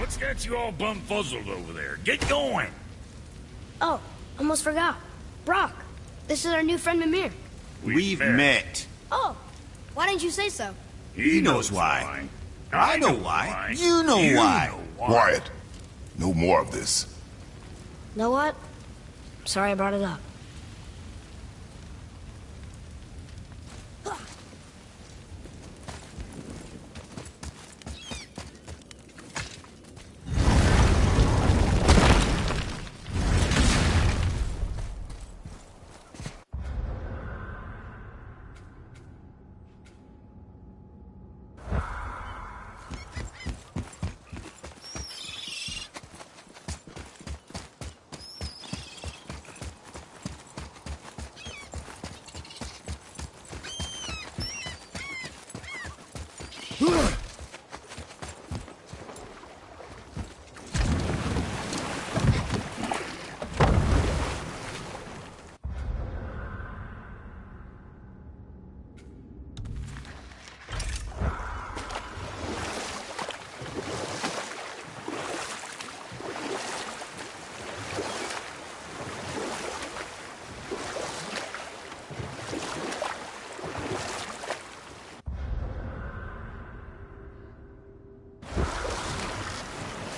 What's got you all bumfuzzled over there? Get going! Oh, almost forgot. Brock, this is our new friend Mimir. We've met. Oh, why didn't you say so? He knows why. I know why. You know why. Quiet. No more of this. Know what? Sorry I brought it up.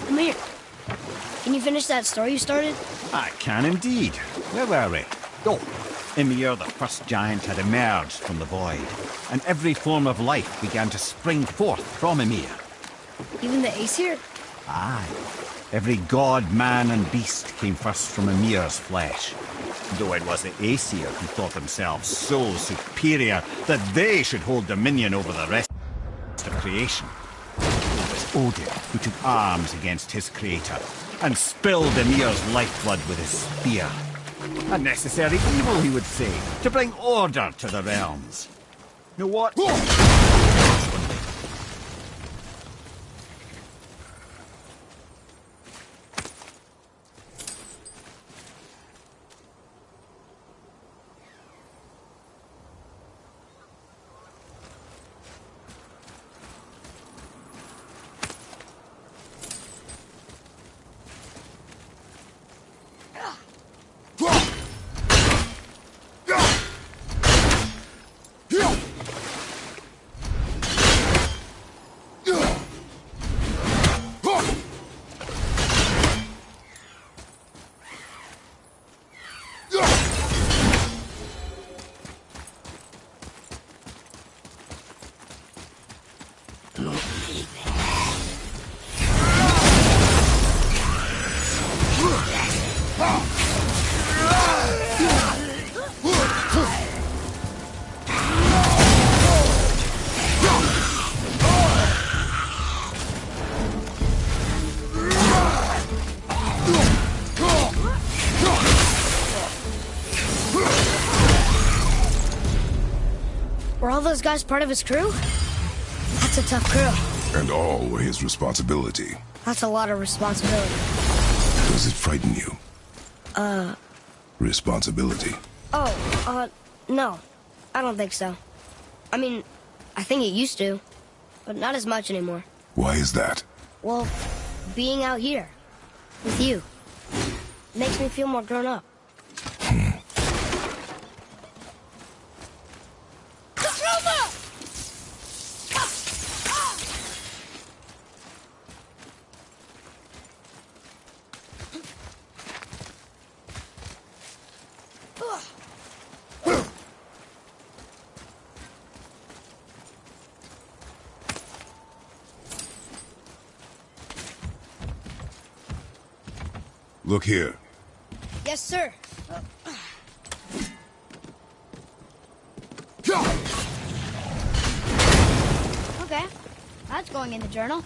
Mimir, can you finish that story you started? I can indeed. Where were we? Oh, Ymir, the first giant, had emerged from the void, and every form of life began to spring forth from Ymir. Even the Aesir? Aye. Every god, man, and beast came first from Ymir's flesh. Though it was the Aesir who thought themselves so superior that they should hold dominion over the rest of creation. It was Odin who took arms against his creator and spilled Ymir's lifeblood with his spear. A necessary evil, he would say, to bring order to the realms. You know what? Were all those guys part of his crew? That's a tough crew. And all were his responsibility. That's a lot of responsibility. Does it frighten you? Responsibility. Oh, no. I don't think so. I mean, I think it used to, but not as much anymore. Why is that? Well, being out here, with you, makes me feel more grown up. Look here. Yes, sir. Okay. That's going in the journal.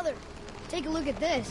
Father, take a look at this.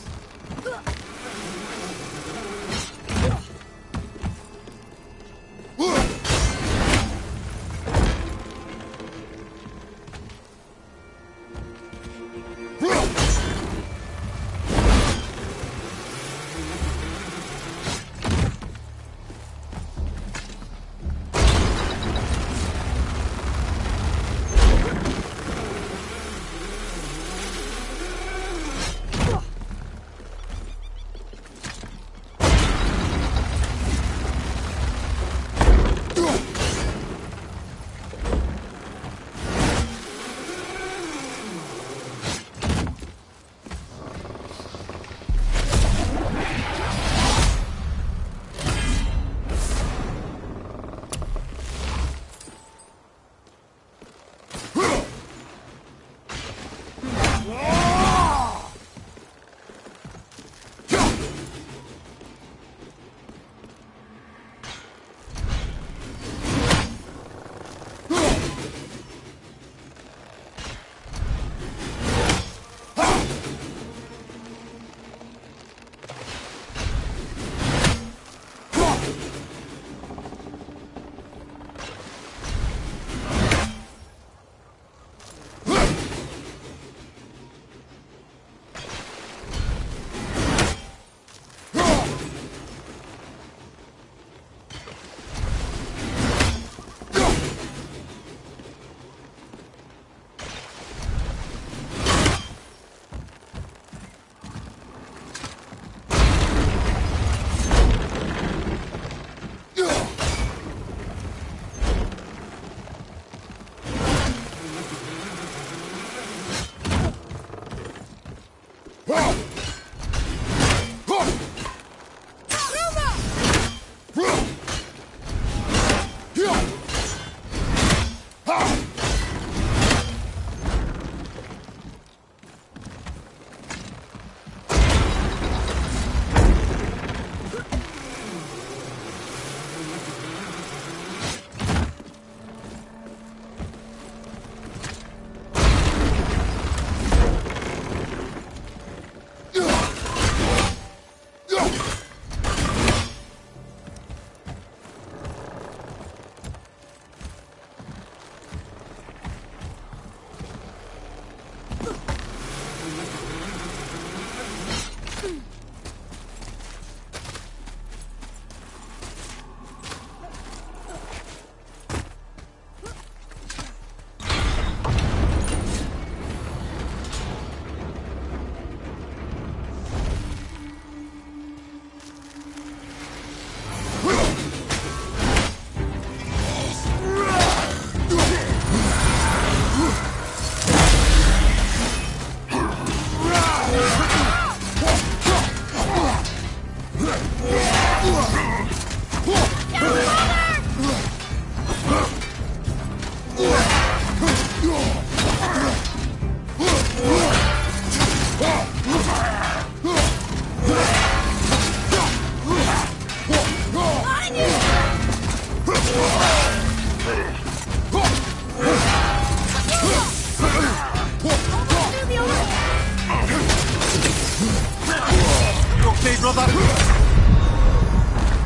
brother?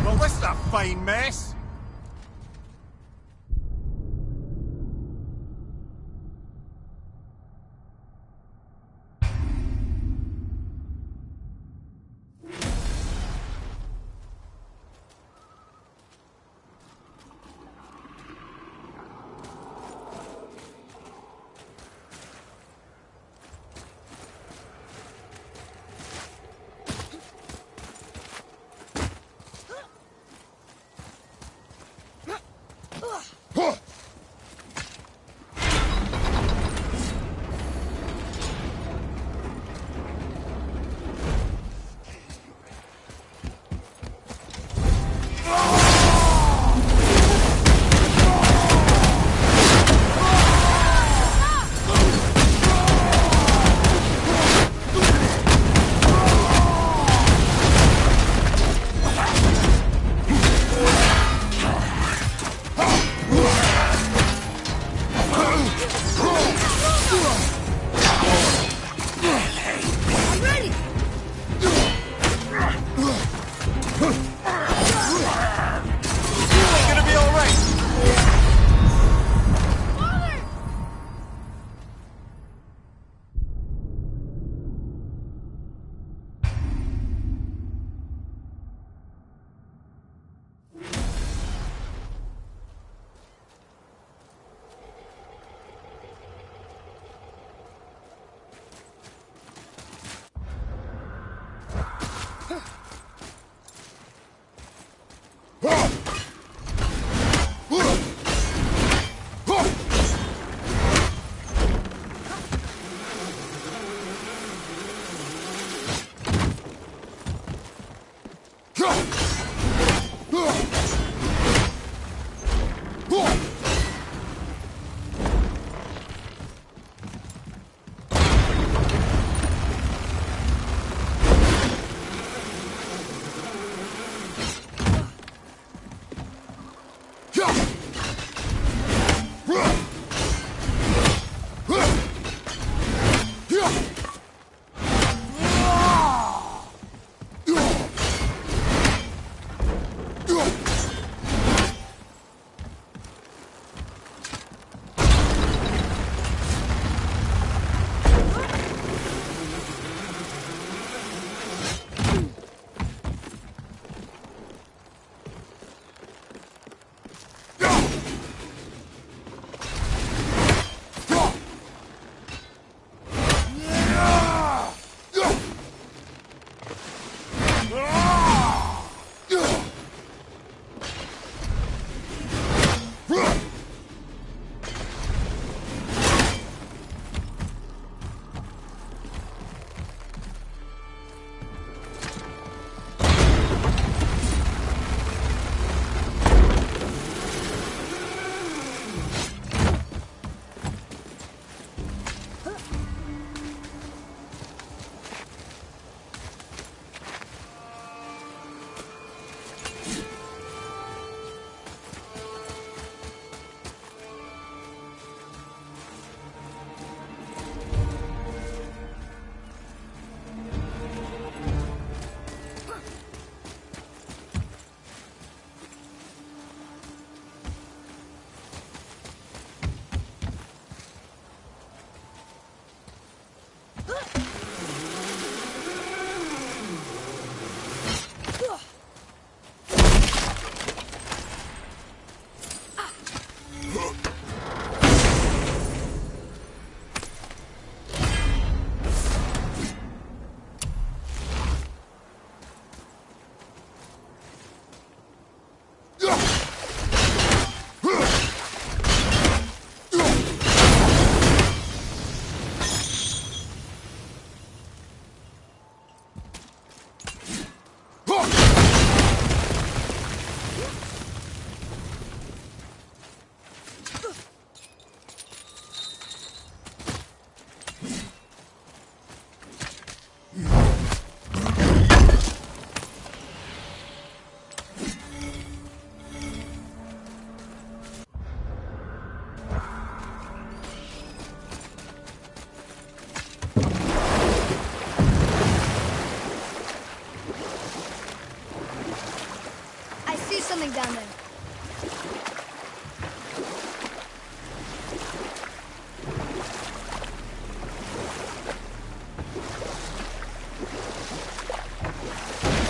Well, this is a fine mess.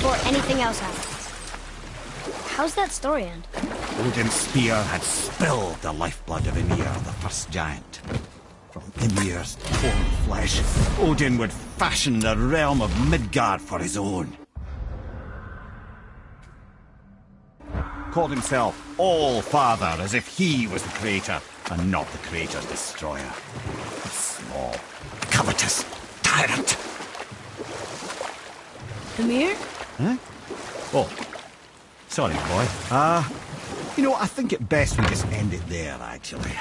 before anything else happened. How's that story end? Odin's spear had spilled the lifeblood of Ymir, the first giant. From Ymir's torn flesh, Odin would fashion the realm of Midgard for his own. Called himself All-Father, as if he was the creator, and not the creator-destroyer. A small, covetous tyrant. Ymir? Huh? Oh, sorry, boy. You know, I think it best we just end it there, actually.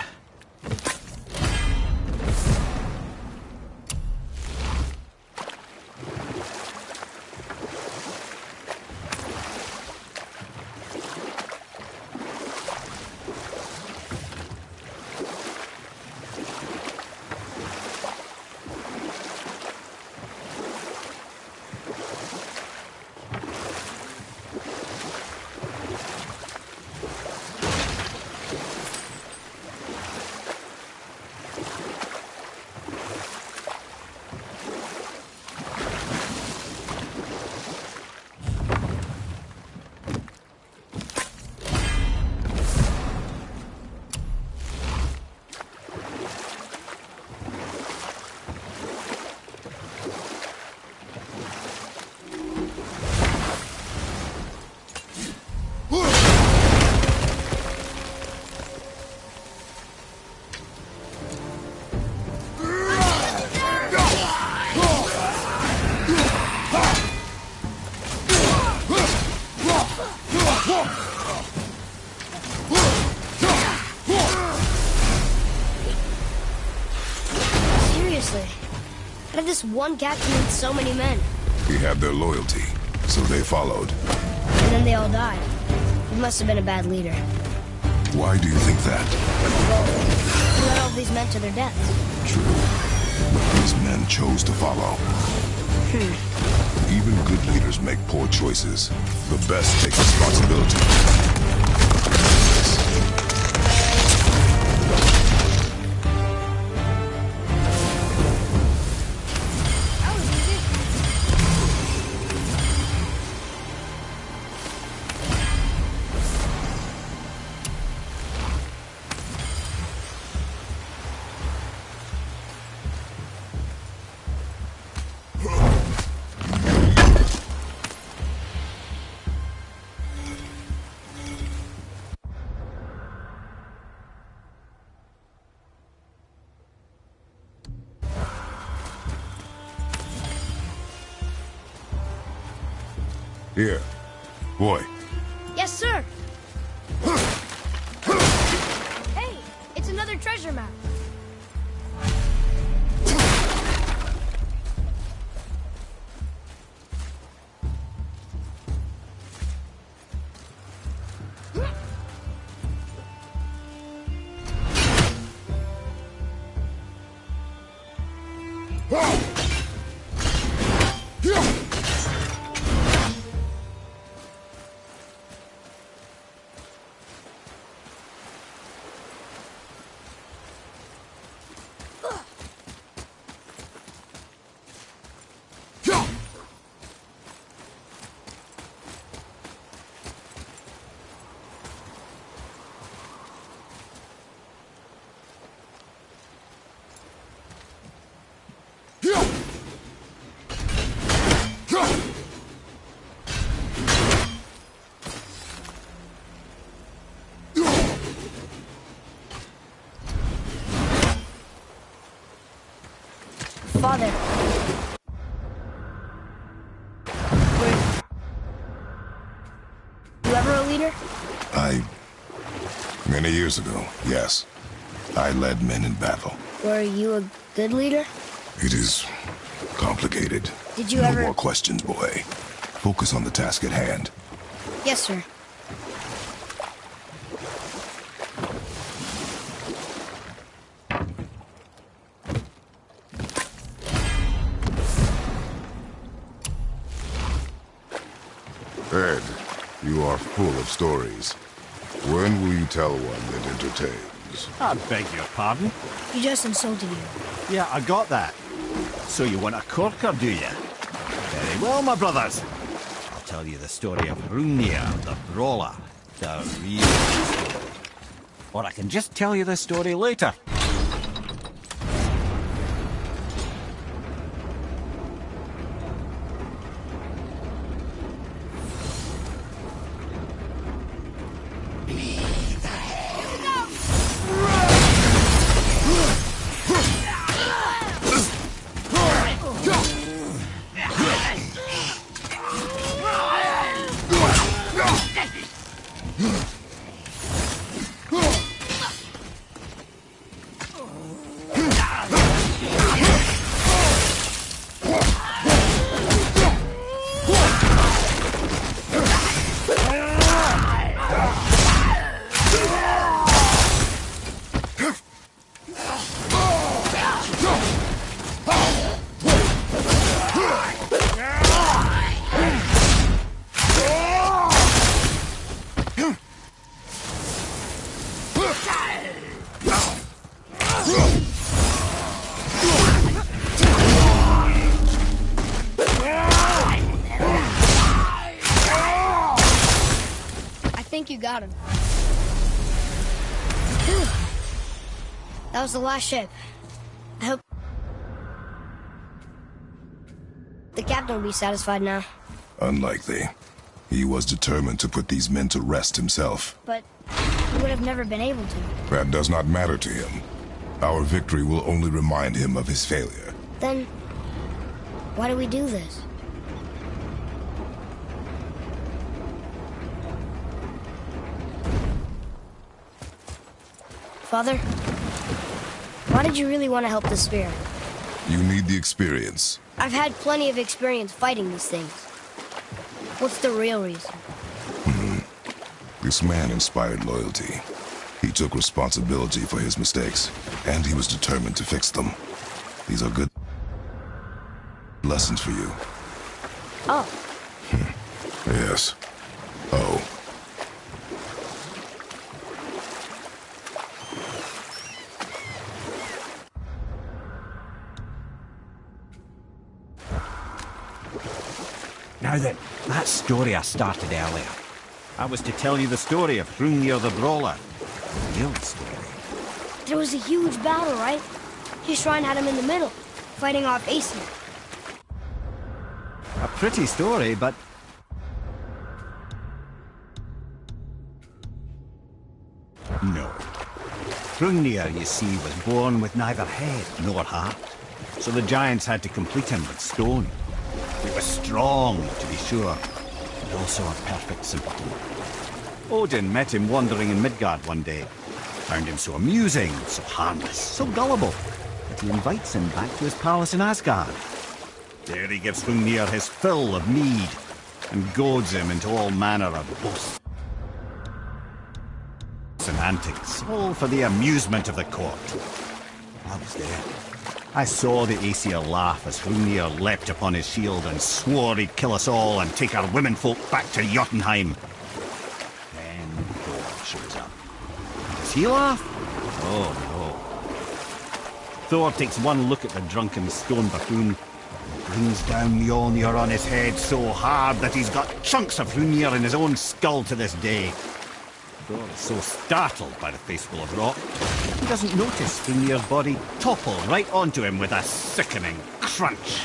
Seriously, how did this one captain lead so many men? He had their loyalty, so they followed. And then they all died. He must have been a bad leader. Why do you think that? Well, he led all these men to their deaths. True. But these men chose to follow. Even good leaders make poor choices. The best take responsibility. That was easy. Here. Boy. Yes, sir. Hey, it's another treasure map. Father. Were you ever a leader? Many years ago, yes. I led men in battle. Were you a good leader? It is complicated. Did you No ever... more questions, boy. Focus on the task at hand. Yes, sir. Ed, you are full of stories. When will you tell one that entertains? I beg your pardon? He just insulted you. Yeah, I got that. So you want a corker, do you? Very well, my brothers. tell you the story of Hrungnir, the Brawler. The real story. Or I can just tell you the story later. You got him. That was the last ship. I hope the captain will be satisfied now. Unlikely. He was determined to put these men to rest himself. But he would have never been able to. That does not matter to him. Our victory will only remind him of his failure. Then, why do we do this? Father, why did you really want to help the Spear? You need the experience. I've had plenty of experience fighting these things. What's the real reason? This man inspired loyalty. He took responsibility for his mistakes, and he was determined to fix them. These are good lessons for you. Oh. Yes. Oh. Now then, that story I started earlier. I was to tell you the story of Hrungnir the Brawler. The real story. There was a huge battle, right? His shrine had him in the middle, fighting off Aesir. A pretty story, but... no. Hrungnir, you see, was born with neither head nor heart. So the giants had to complete him with stone. He was strong, to be sure, but also a perfect simpleton. Odin met him wandering in Midgard one day. Found him so amusing, so harmless, so gullible, that he invites him back to his palace in Asgard. There he gives Hrungnir his fill of mead, and goads him into all manner of boasts and antics, all for the amusement of the court. I was there. I saw the Aesir laugh as Hrungnir leapt upon his shield and swore he'd kill us all and take our womenfolk back to Jotunheim. Then Thor shows up. Does he laugh? Oh no. Thor takes one look at the drunken stone buffoon and brings down Mjolnir on his head so hard that he's got chunks of Hrungnir in his own skull to this day. Thor is so startled by the face full of rock, he doesn't notice Hrungnir's body topple right onto him with a sickening crunch.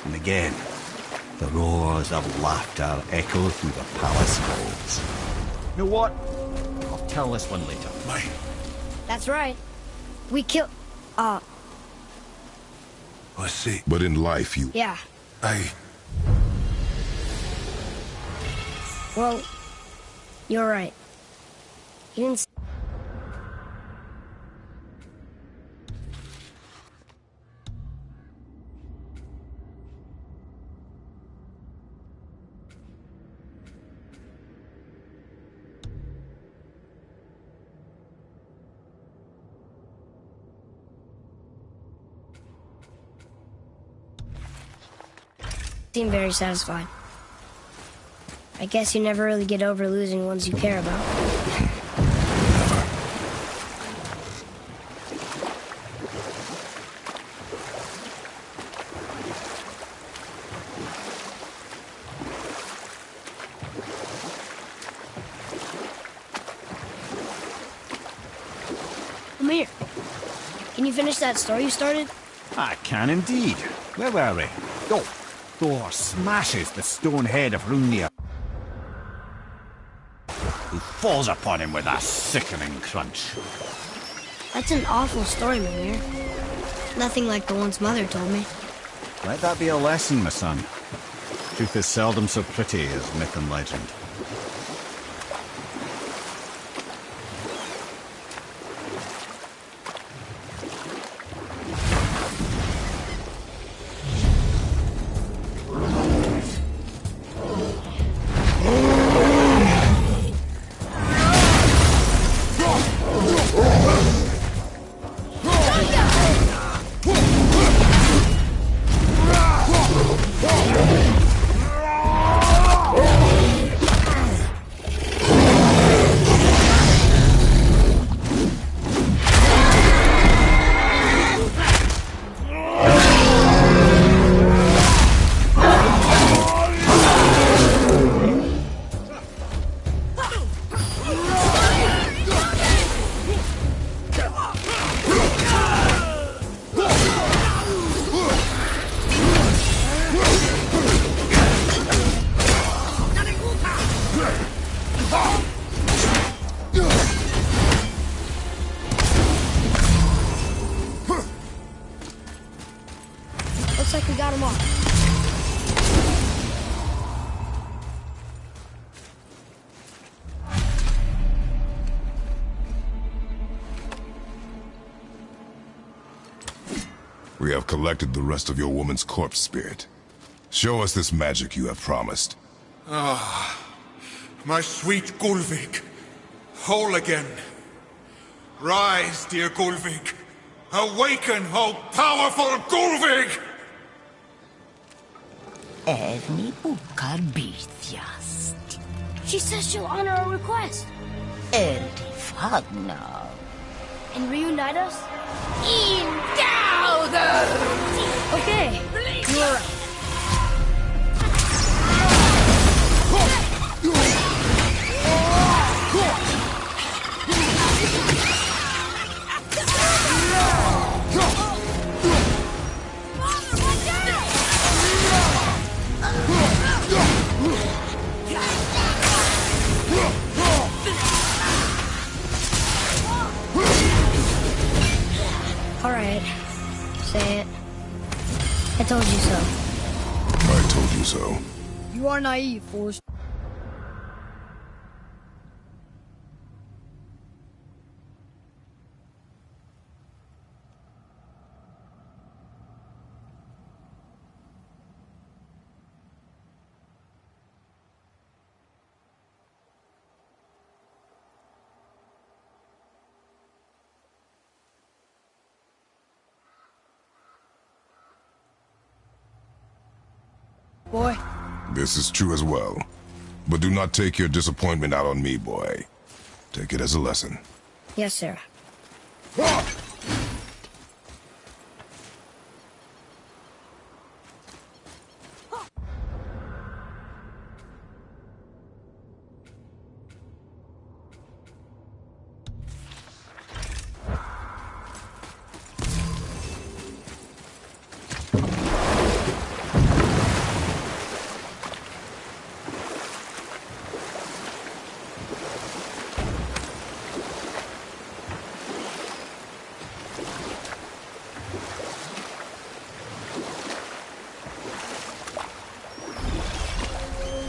And again, the roars of laughter echo through the palace halls. You know what? I'll tell this one later. That's right. We killed... I see. But in life, you... yeah. Well, you're right. You didn't... seem very satisfied. I guess you never really get over losing ones you care about. you finish that story you started? I can indeed. Where were we? Oh, Thor smashes the stone head of Hrungnir, who falls upon him with a sickening crunch. That's an awful story, Mimir. Nothing like the ones Mother told me. Let that be a lesson, my son. Truth is seldom so pretty as myth and legend. Looks like we got them all. We have collected the rest of your woman's corpse spirit. Show us this magic you have promised. My sweet Gulvik, whole again. Rise, dear Gulvik. Awaken, O powerful Gulvik! Erni bukar bitjast. She says she'll honor our request Erdi fagnar. and reunite us. Indauder! Okay, you're right. All right, say it. I told you so. I told you so. You are naive, Forrest. Boy. This is true as well. But do not take your disappointment out on me, boy. Take it as a lesson. Yes, sir.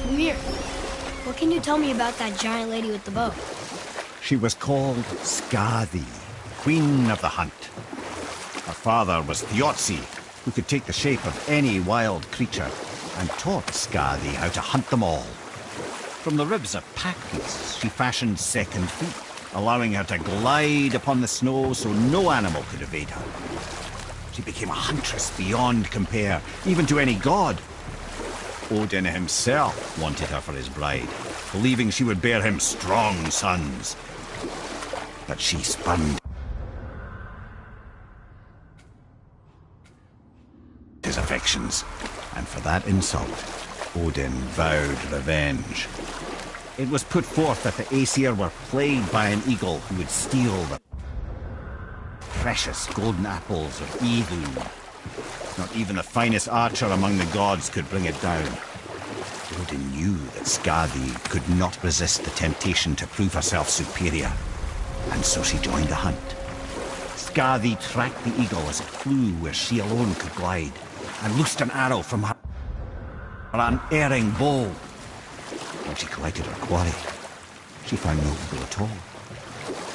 Mimir, what can you tell me about that giant lady with the bow? She was called Skadi, Queen of the Hunt. Her father was Thiotzi, who could take the shape of any wild creature, and taught Skadi how to hunt them all. From the ribs of pack beasts, she fashioned second feet, allowing her to glide upon the snow so no animal could evade her. She became a huntress beyond compare, even to any god. Odin himself wanted her for his bride, believing she would bear him strong sons. But she spurned his affections, and for that insult, Odin vowed revenge. It was put forth that the Aesir were plagued by an eagle who would steal the precious golden apples of Idun. Not even the finest archer among the gods could bring it down. Odin knew that Skadi could not resist the temptation to prove herself superior, and so she joined the hunt. Skadi tracked the eagle as it flew where she alone could glide, and loosed an arrow from her unerring bow. When she collected her quarry, she found no foe at all,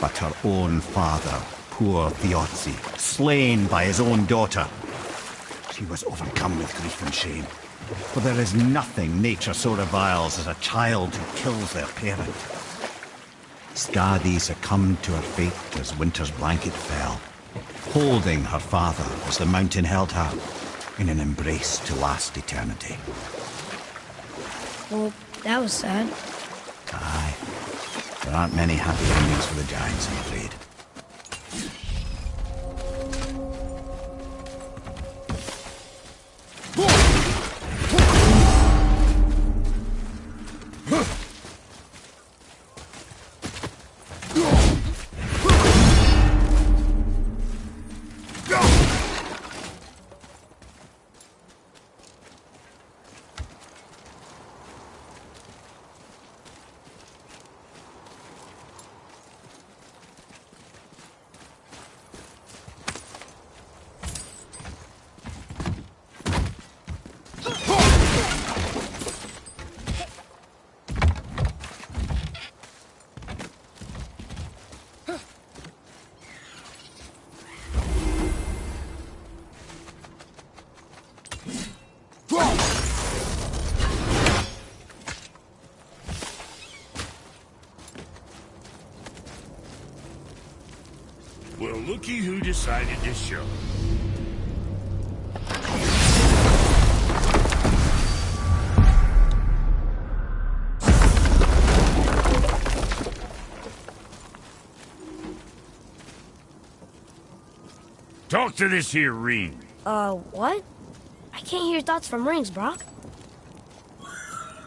but her own father, poor Thiotzi, slain by his own daughter. She was overcome with grief and shame, for there is nothing nature so reviles as a child who kills their parent. Skadi succumbed to her fate as winter's blanket fell, holding her father as the mountain held her in an embrace to last eternity. Well, that was sad. Aye. There aren't many happy endings for the giants, I'm afraid. Well, looky who decided to show. Talk to this here ring. What? I can't hear thoughts from rings, Brock.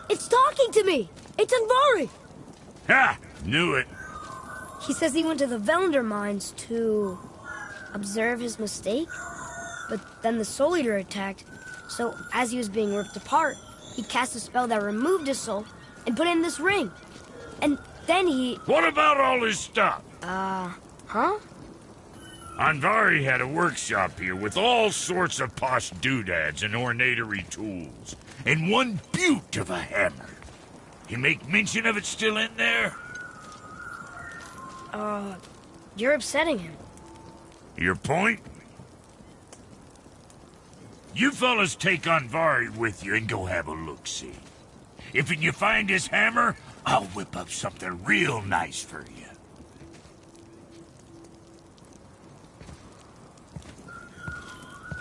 It's talking to me! It's Andvari! Ha! Knew it. He says he went to the Velnder mines to observe his mistake, but then the Soul Eater attacked, so as he was being ripped apart, he cast a spell that removed his soul and put it in this ring. And then he... What about all his stuff? Huh? Andvari had a workshop here with all sorts of posh doodads and ornatory tools, and one beaut of a hammer. You make mention of it still in there? You're upsetting him. Your point? You fellas take Andvari with you and go have a look-see. If you find his hammer, I'll whip up something real nice for you.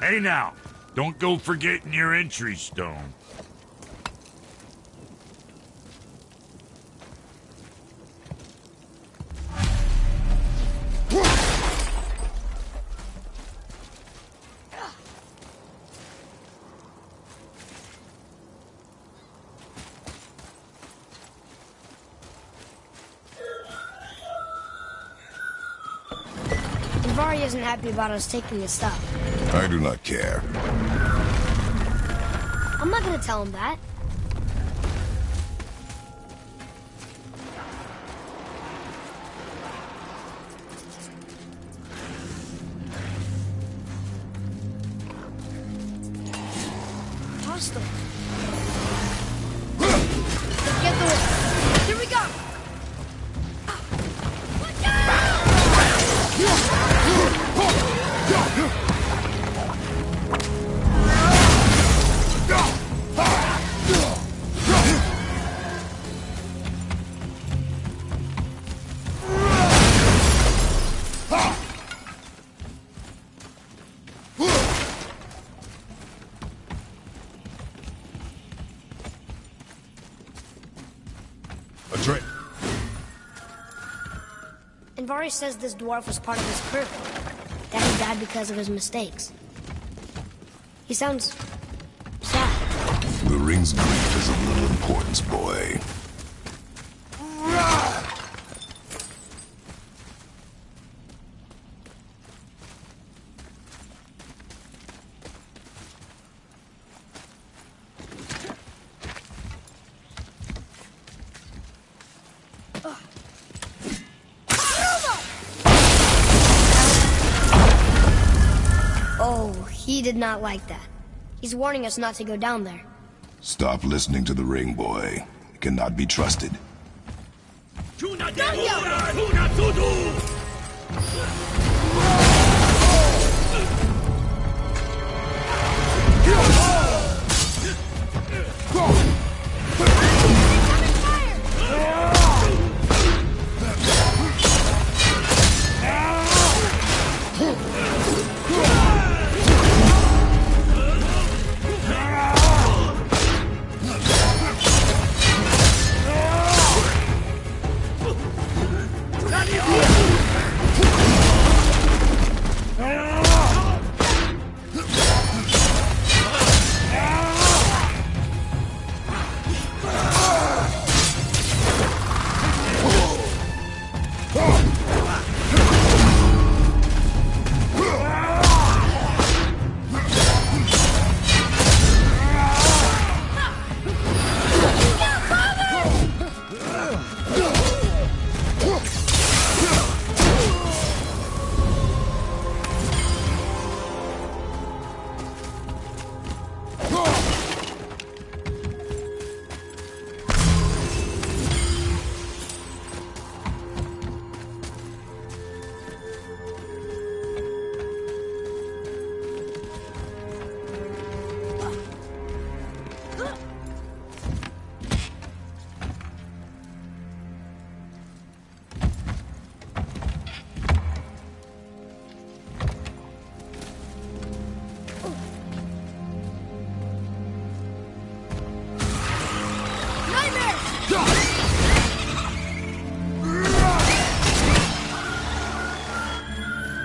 Hey now, don't go forgetting your entry stone. Andvari isn't happy about us taking his stuff. I do not care. I'm not gonna tell him that. Toss them. Get the way. Here we go! Look out! Andvari says this dwarf was part of his crew, that he died because of his mistakes. He sounds sad. The ring's grief is of little importance, boy. He did not like that. He's warning us not to go down there. Stop listening to the ring boy. He cannot be trusted.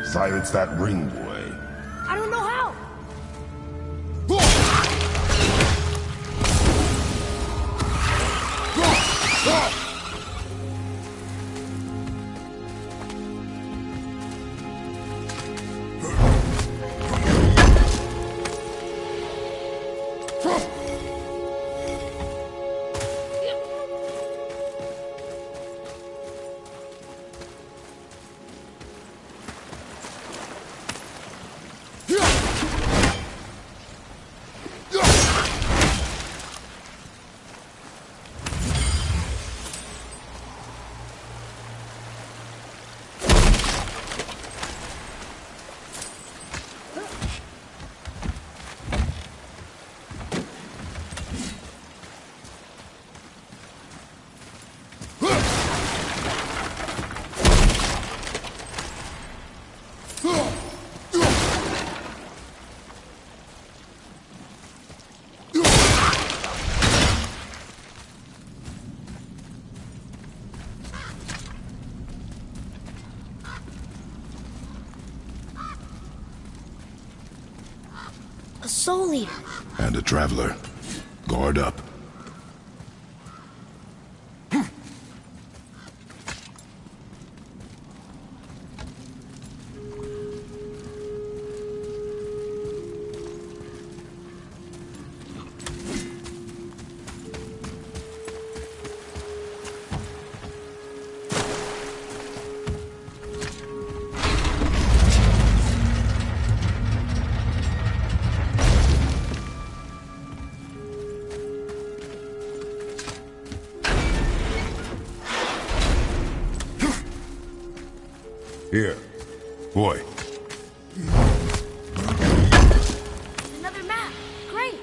Silence that ring boy. I don't know how. A soul eater. And a traveler. Guard up. Here. Boy. Another map. Great.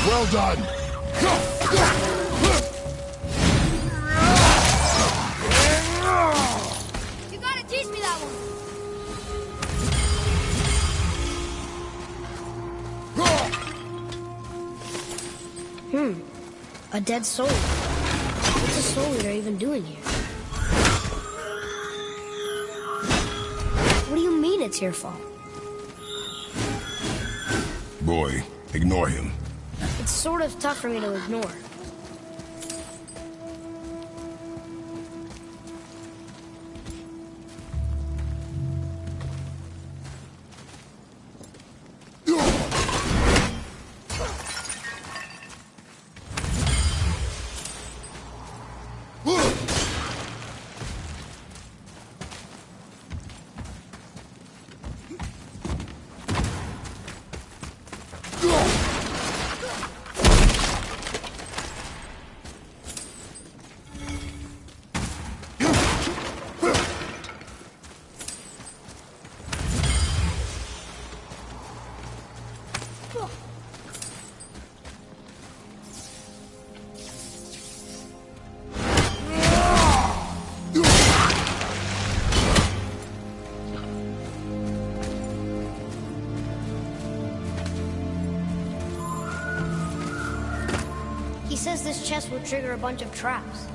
Well done! You gotta teach me that one. A dead soul. What's a soul eater even doing here? What do you mean it's your fault? Boy, ignore him. It's sort of tough for me to ignore. He says this chest will trigger a bunch of traps.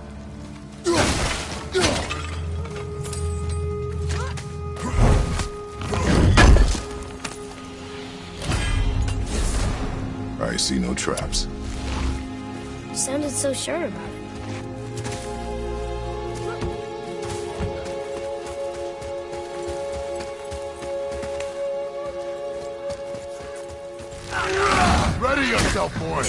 I see no traps. You sounded so sure about it. Ready yourself, boy!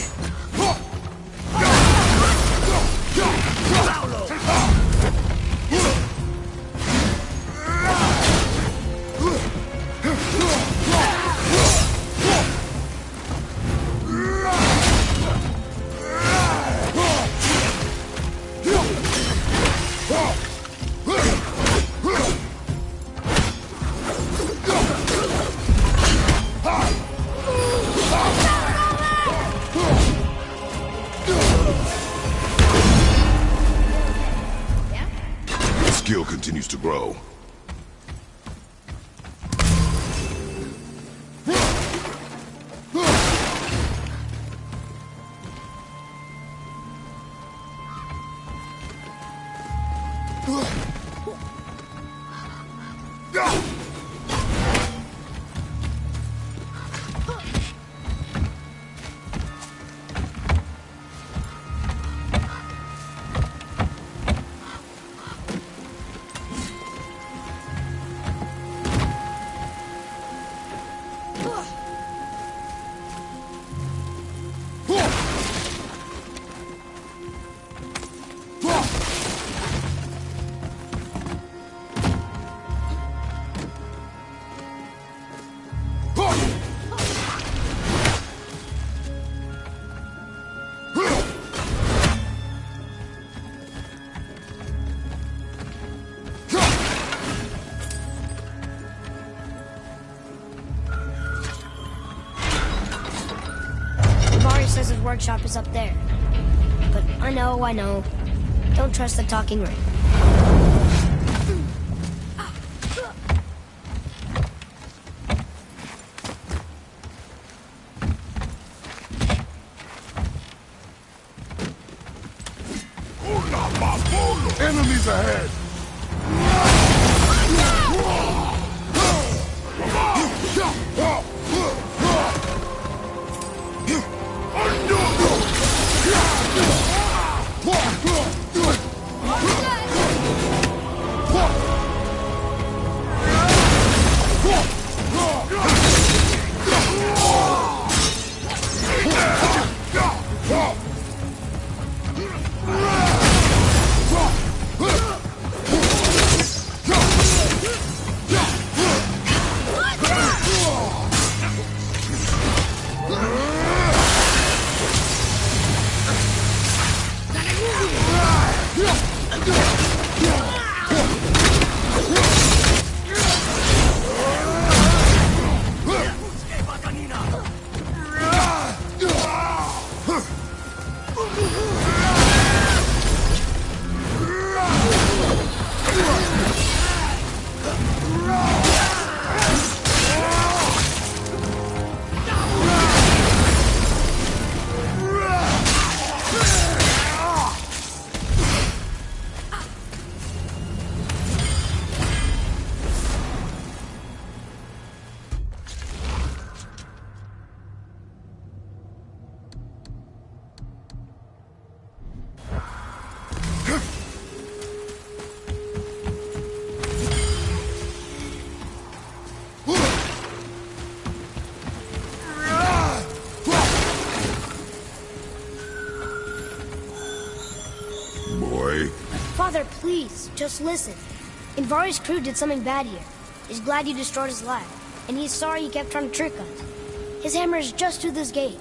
Skill continues to grow. Says his workshop is up there. But I know. Don't trust the talking ring. Enemies ahead! Just listen. Invari's crew did something bad here. He's glad you destroyed his lab, and he's sorry you kept trying to trick us. His hammer is just through this gate.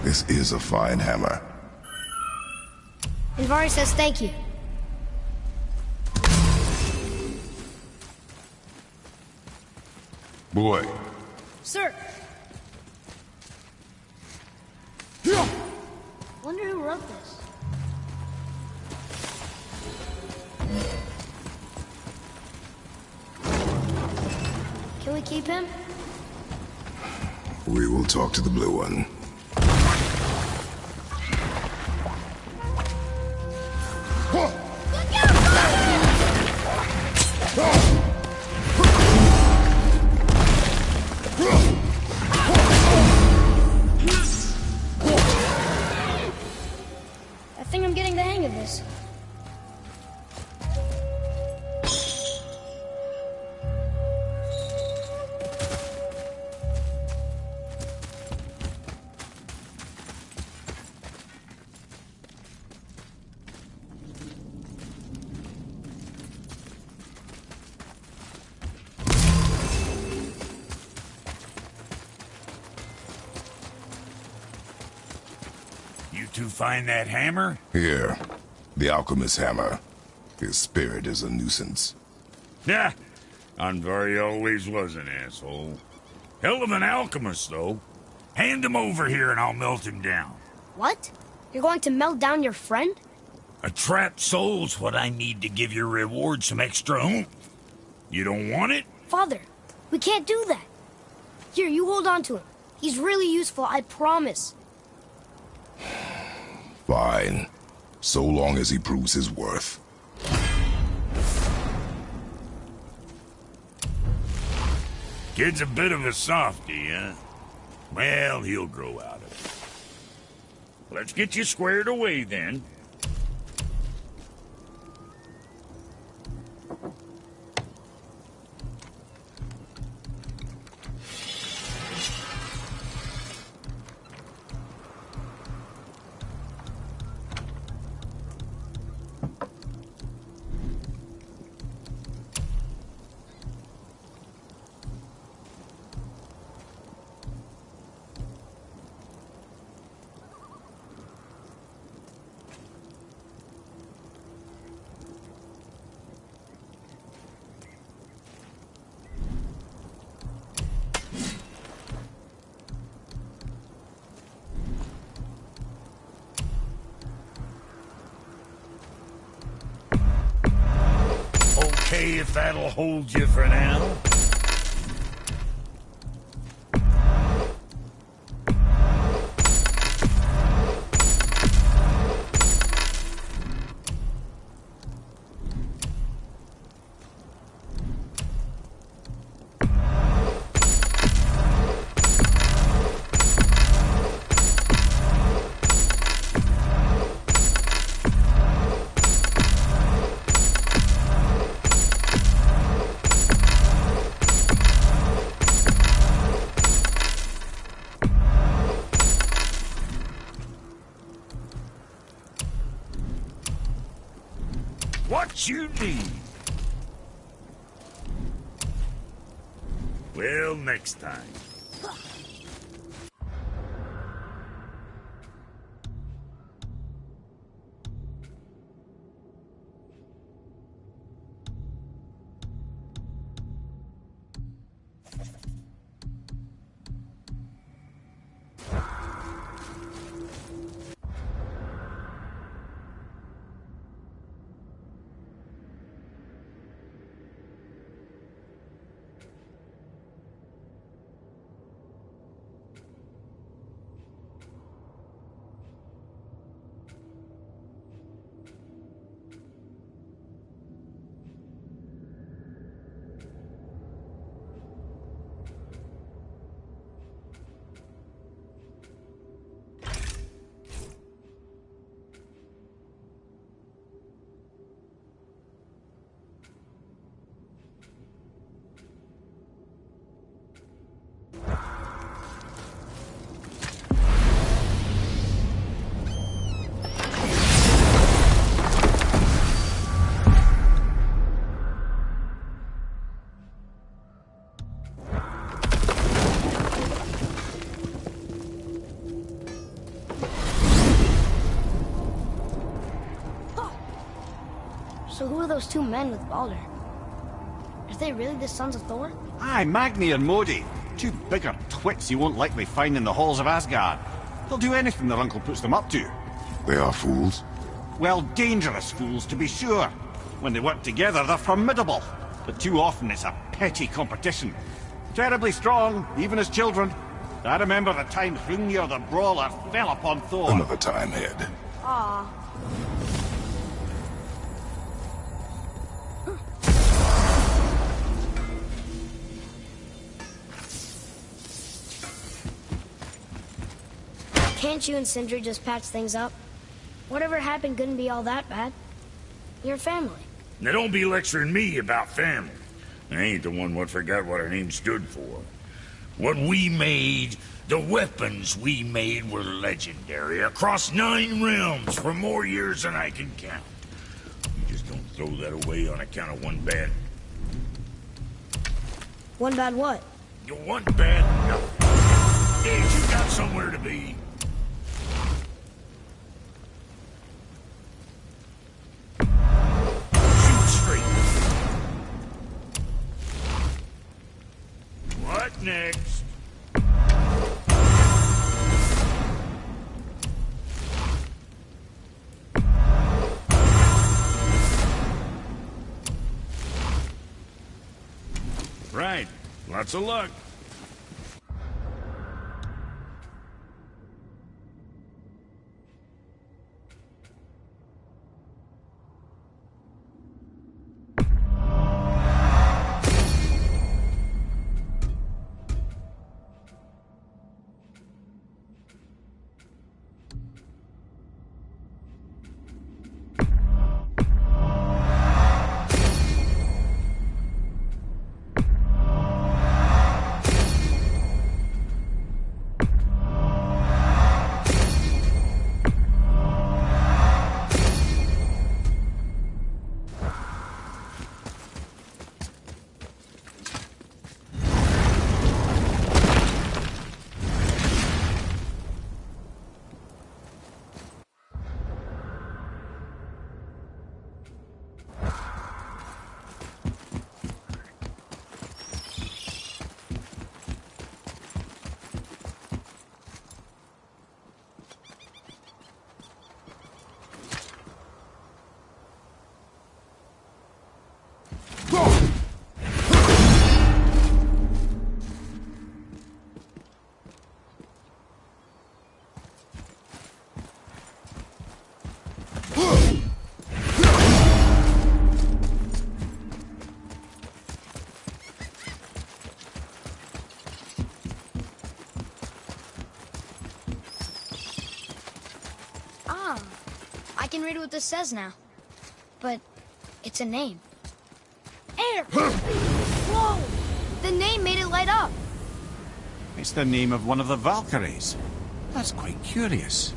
This is a fine hammer. Invari says thank you. Boy, Sir! Wonder who wrote this. Can we keep him? we will talk to the blue one. I think I'm getting the hang of this. You two find that hammer? Here, the alchemist's hammer. His spirit is a nuisance. Yeah, Anvari always was an asshole. Hell of an alchemist, though. Hand him over here and I'll melt him down. What? You're going to melt down your friend? A trapped soul's what I need to give your reward some extra oomph. You don't want it? Father, we can't do that. Here, you hold on to him. He's really useful, I promise. Fine. So long as he proves his worth. Kid's a bit of a softy, huh? Well, he'll grow out of it. Let's get you squared away, then. Okay, if that'll hold you for now. What you need. Well, next time. So who are those two men with Baldur? Are they really the sons of Thor? Aye, Magni and Modi. Two bigger twits you won't likely find in the halls of Asgard. They'll do anything their uncle puts them up to. They are fools. Well, dangerous fools, to be sure. When they work together, they're formidable. But too often it's a petty competition. Terribly strong, even as children. I remember the time Hrungnir the Brawler fell upon Thor. Another time, Head. Aw. Can't you and Sindri just patch things up? Whatever happened couldn't be all that bad. You're family. Now don't be lecturing me about family. I ain't the one what forgot what our name stood for. What we made, the weapons we made were legendary across 9 realms for more years than I can count. You just don't throw that away on account of one bad... One bad what? One bad nothing. Ain't you got somewhere to be? Shoot straight. What next? Right. Lots of luck. I can read what this says now. But it's a name. Air! Whoa! The name made it light up. It's the name of one of the Valkyries. That's quite curious.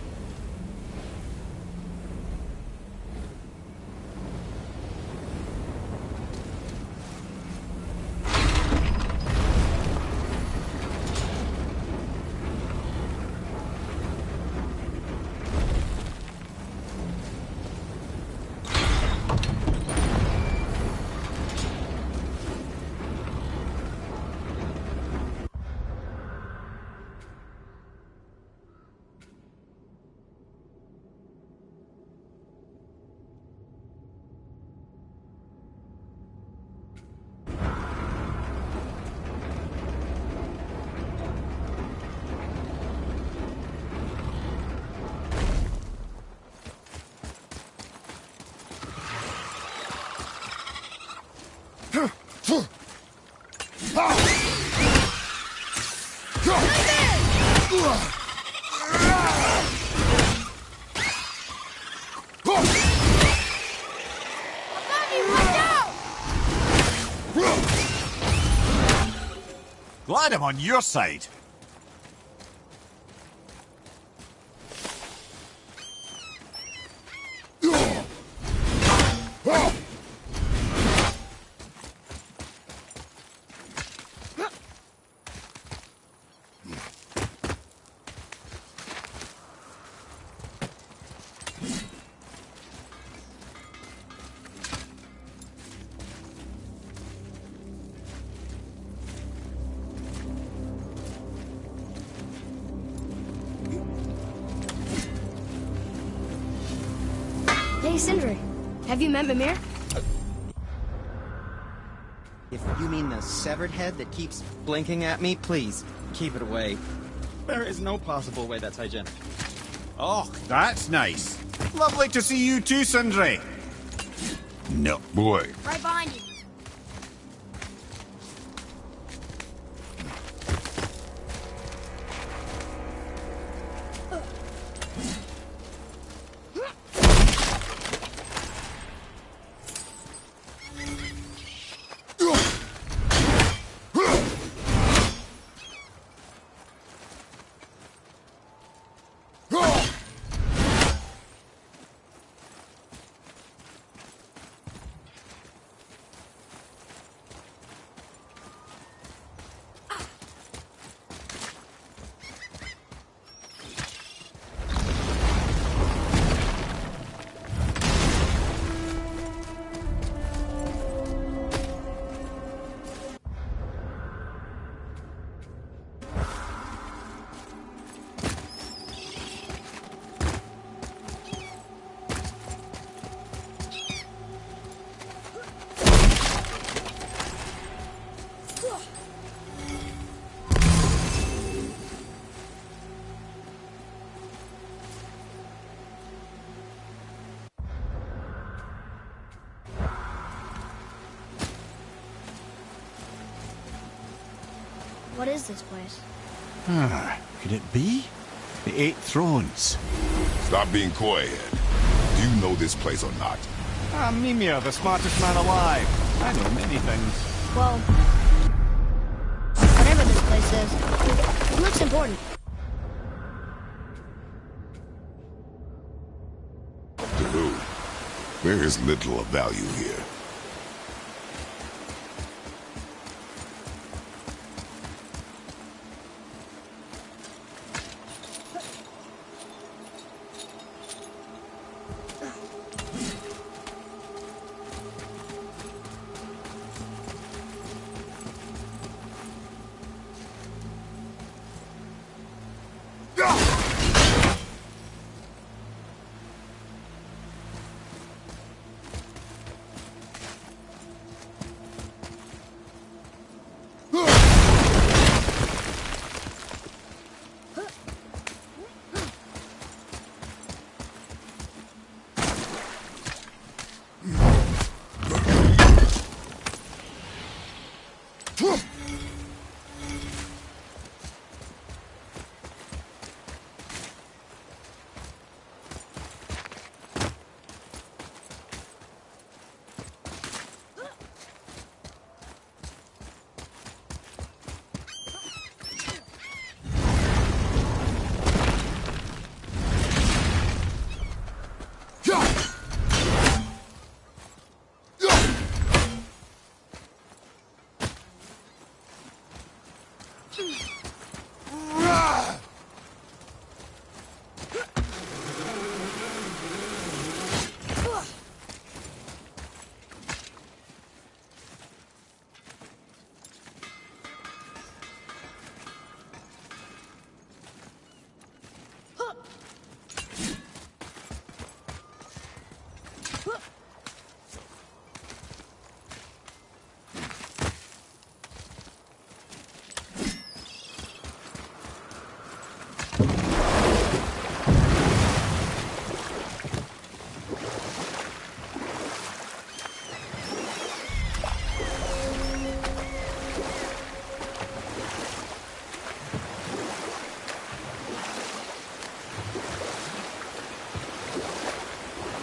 Glad I'm on your side. Hey, Sindri. Have you met Mimir? If you mean the severed head that keeps blinking at me, please, keep it away. There is no possible way that's hygienic. Oh, that's nice. Lovely to see you too, Sindri. No, boy. Right behind you. What is this place? Could it be? The Eight Thrones. Stop being coy, Ed. Do you know this place or not? Mimir, the smartest man alive. I know many things. Well, whatever this place is, it looks important. To who? There is little of value here.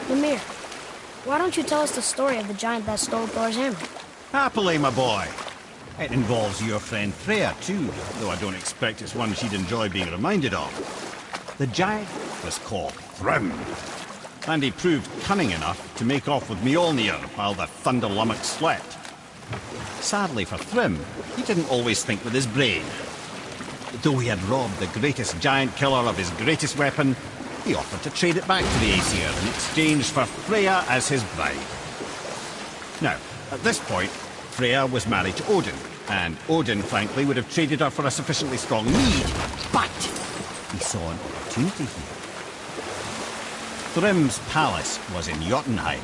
Mimir, why don't you tell us the story of the giant that stole Thor's hammer? Happily, my boy. It involves your friend Freya, too, though I don't expect it's one she'd enjoy being reminded of. The giant was called Thrym, and he proved cunning enough to make off with Mjolnir while the Thunder Lummox slept. Sadly for Thrym, he didn't always think with his brain. Though he had robbed the greatest giant killer of his greatest weapon, he offered to trade it back to the Aesir in exchange for Freya as his bride. Now, at this point, Freya was married to Odin, and Odin, frankly, would have traded her for a sufficiently strong need, but he saw an opportunity here. Thrym's palace was in Jotunheim,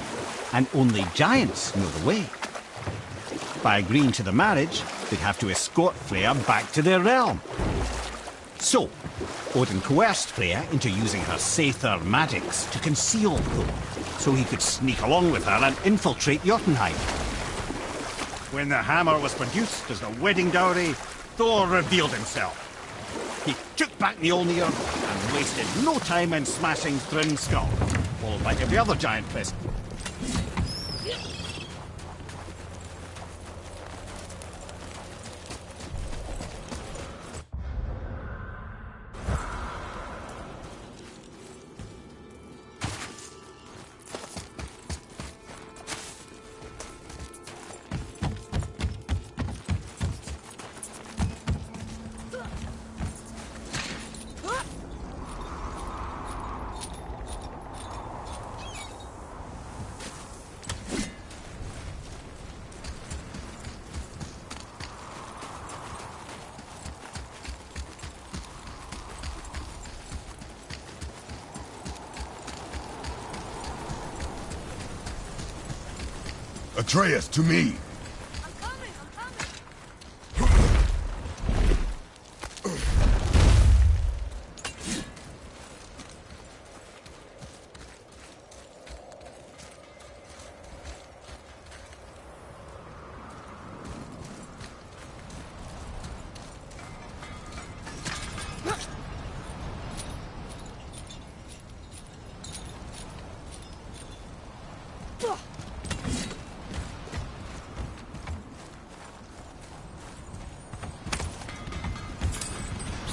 and only giants know the way. By agreeing to the marriage, they'd have to escort Freya back to their realm. So, Odin coerced Freya into using her Seithar magics to conceal Thor, so he could sneak along with her and infiltrate Jotunheim. When the hammer was produced as the wedding dowry, Thor revealed himself. He took back Mjolnir and wasted no time in smashing Thrym's skull, followed by every other giant present. Atreus, to me! I'm coming!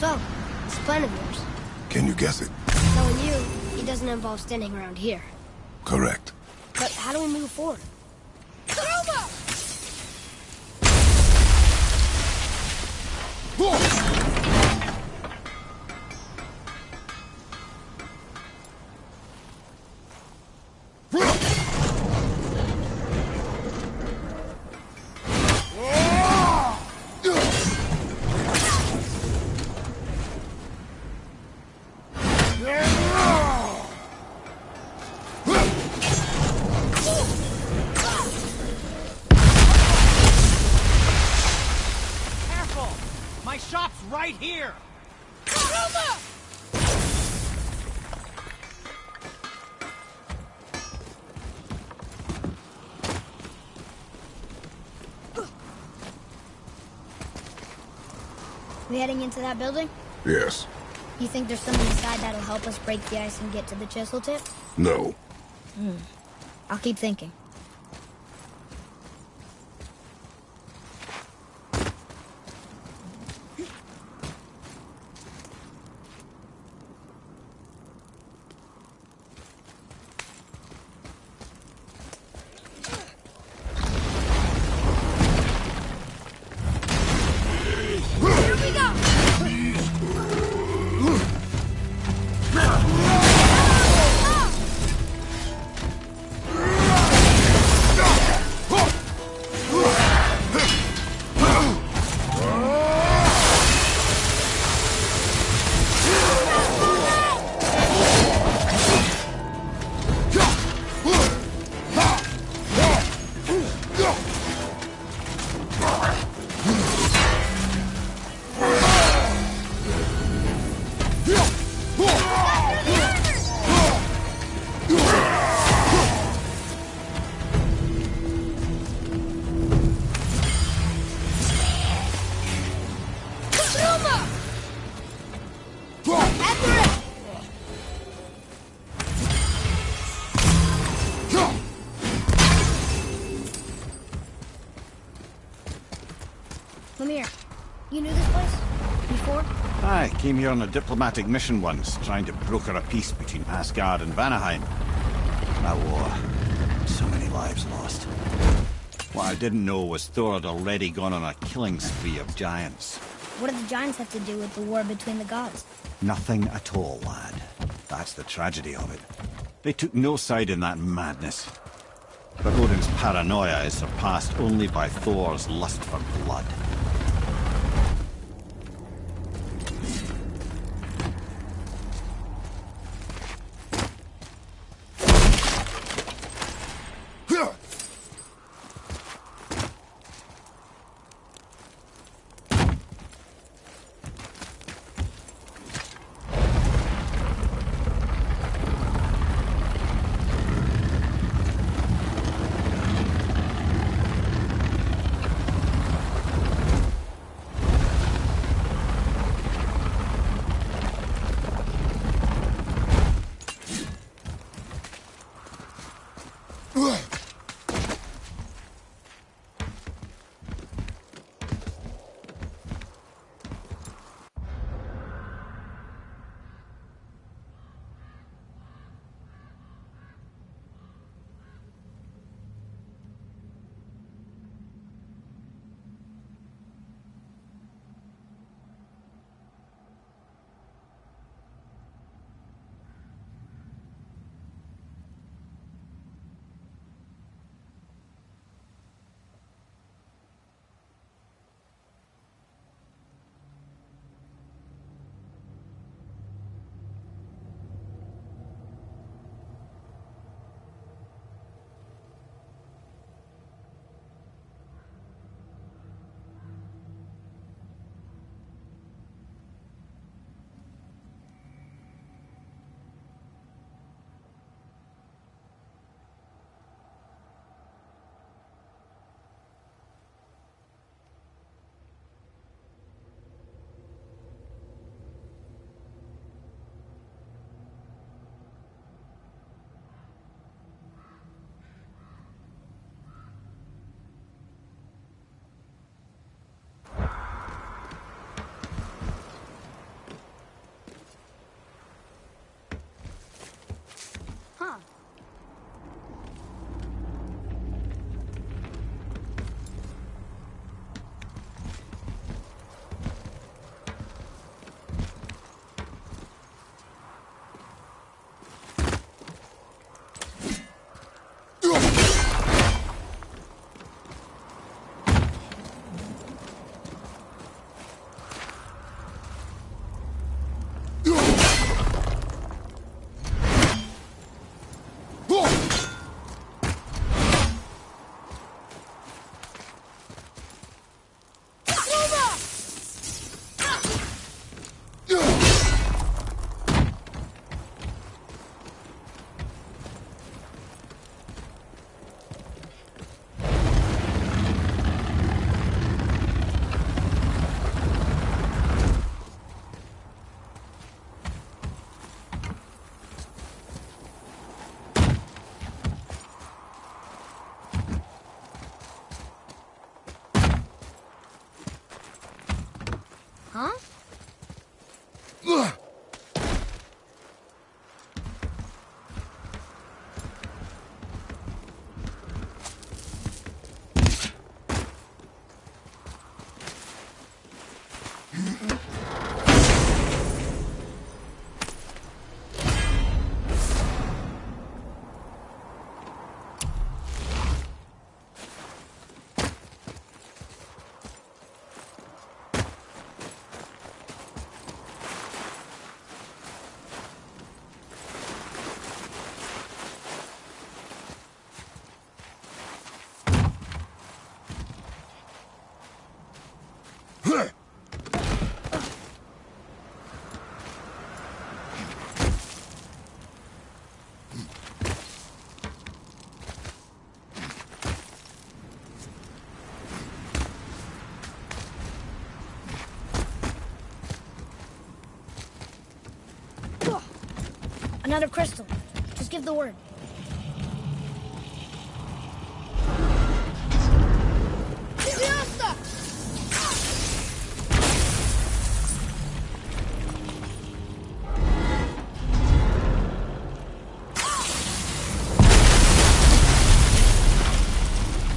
So, this plan of yours. Can you guess it? Knowing you, it doesn't involve standing around here. Correct. But how do we move forward? My shop's right here! We heading into that building? Yes. You think there's something inside that'll help us break the ice and get to the chisel tip? No. I'll keep thinking. Lemire, you knew this place? Before? I came here on a diplomatic mission once, trying to broker a peace between Asgard and Vanaheim. That war. So many lives lost. What I didn't know was Thor had already gone on a killing spree of giants. What do the giants have to do with the war between the gods? Nothing at all, lad. That's the tragedy of it. They took no side in that madness. But Odin's paranoia is surpassed only by Thor's lust for blood. Another crystal. Just give the word.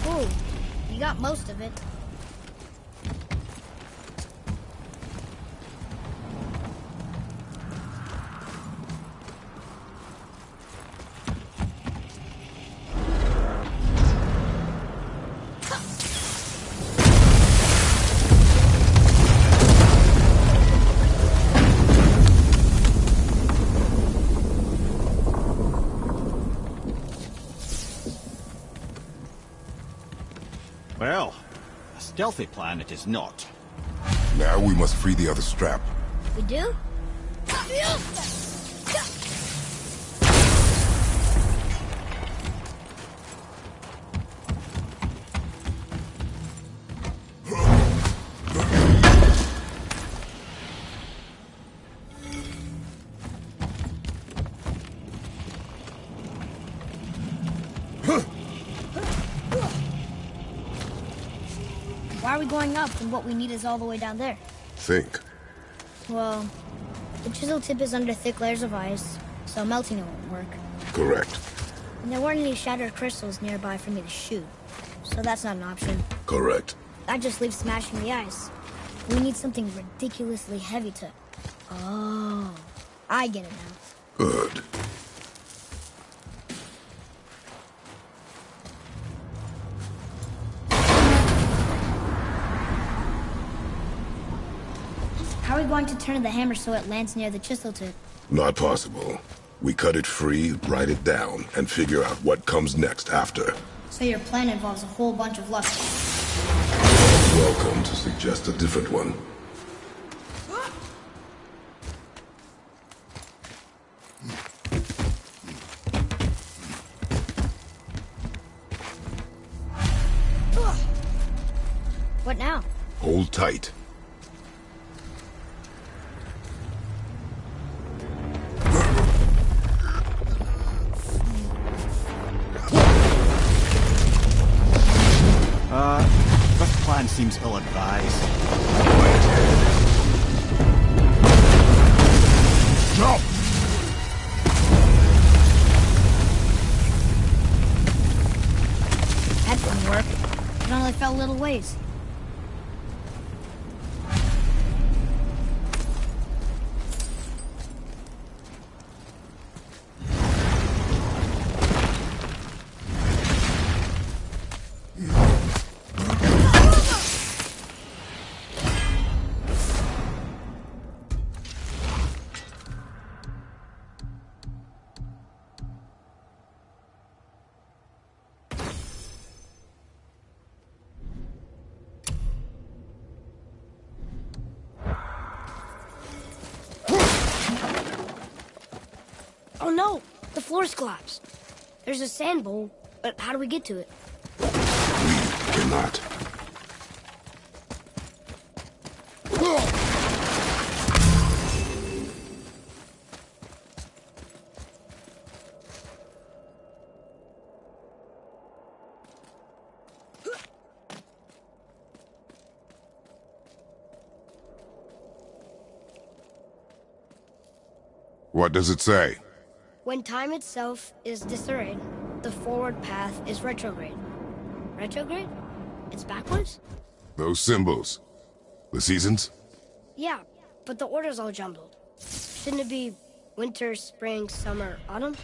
Ooh, you got most of it. Well, a stealthy plan it is not. Now we must free the other strap. We do? Why are we going up when what we need is all the way down there? Think. Well, the chisel tip is under thick layers of ice, so melting it won't work. Correct. And there weren't any shattered crystals nearby for me to shoot, so that's not an option. Correct. That just leaves smashing the ice. We need something ridiculously heavy to... Oh, I get it now. Good. How are we going to turn the hammer so it lands near the chisel tip? Not possible. We cut it free, write it down, and figure out what comes next after. So your plan involves a whole bunch of luck. Welcome to suggest a different one. What now? Hold tight. This plan seems ill-advised. Jump! That didn't work. It only fell little ways. Oh no! The floor's collapsed. There's a sand bowl, but how do we get to it? We cannot. What does it say? When time itself is disarrayed, the forward path is retrograde. Retrograde? It's backwards? Those symbols. The seasons? Yeah, but the order's all jumbled. Shouldn't it be winter, spring, summer, autumn?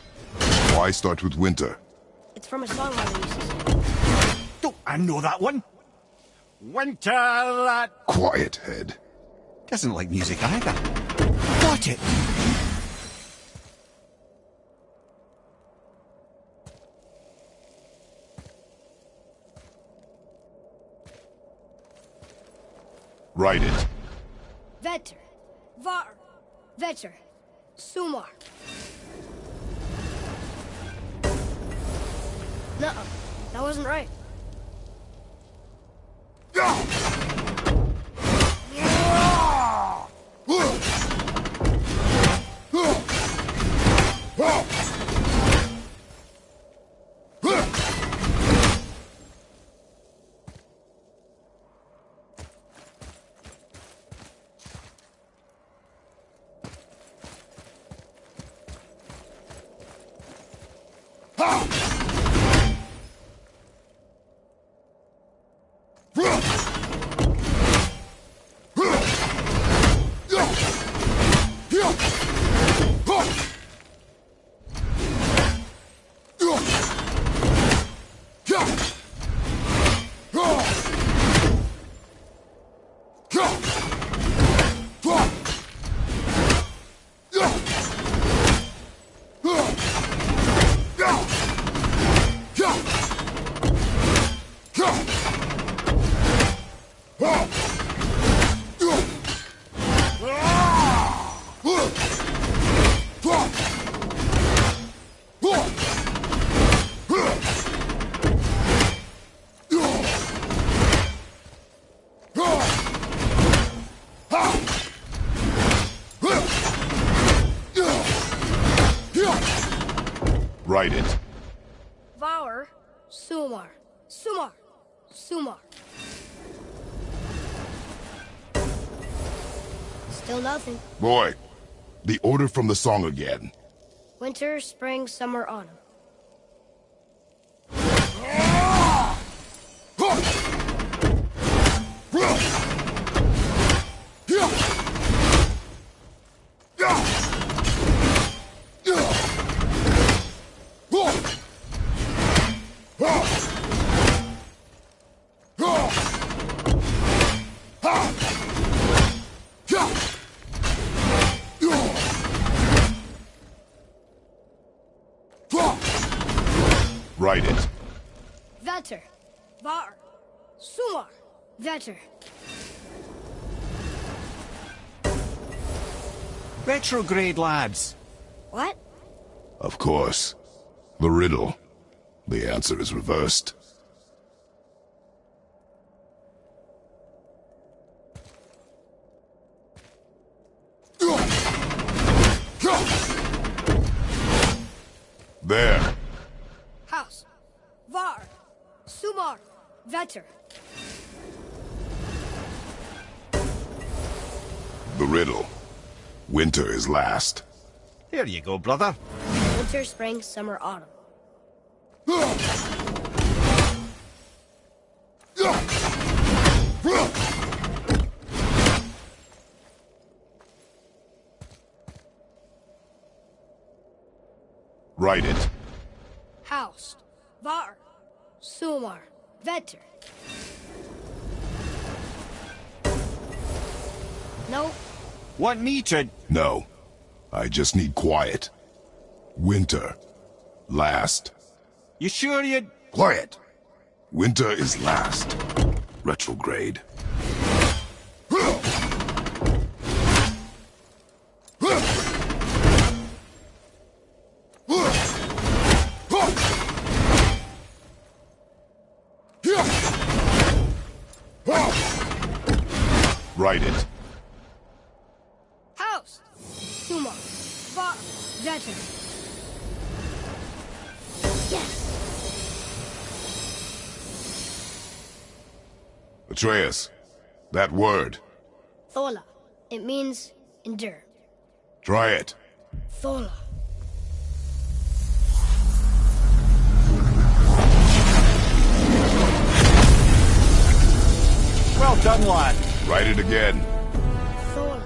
Why start with winter? It's from a song I used to sing. Oh, I know that one. Winter that... Quiet, head. Doesn't like music either. Got it. Write it. Vetter. Var. Vetter. Sumar. Nuh-uh. That wasn't right. Write it. Vaur, Sumar, Sumar, Sumar. Still nothing. Boy, the order from the song again. Winter, spring, summer, autumn. Write it. Vetter, Var, Sumar, Vetter. Retrograde, lads. What? Of course. The riddle. The answer is reversed. There. House, Var, Sumar, Vetter. The riddle. Winter is last. Here you go, brother. Winter, spring, summer, autumn. Write it. House, Var, Sumar, Vetter. No, Want me to... No. I just need quiet. Winter. Last. You sure you... Quiet. Winter is last. Retrograde. Write it. House, Sumar, Var, Vetter. Yes. Atreus, that word. Thola. It means endure. Try it. Thola. Well done, lad. Write it again. Thola.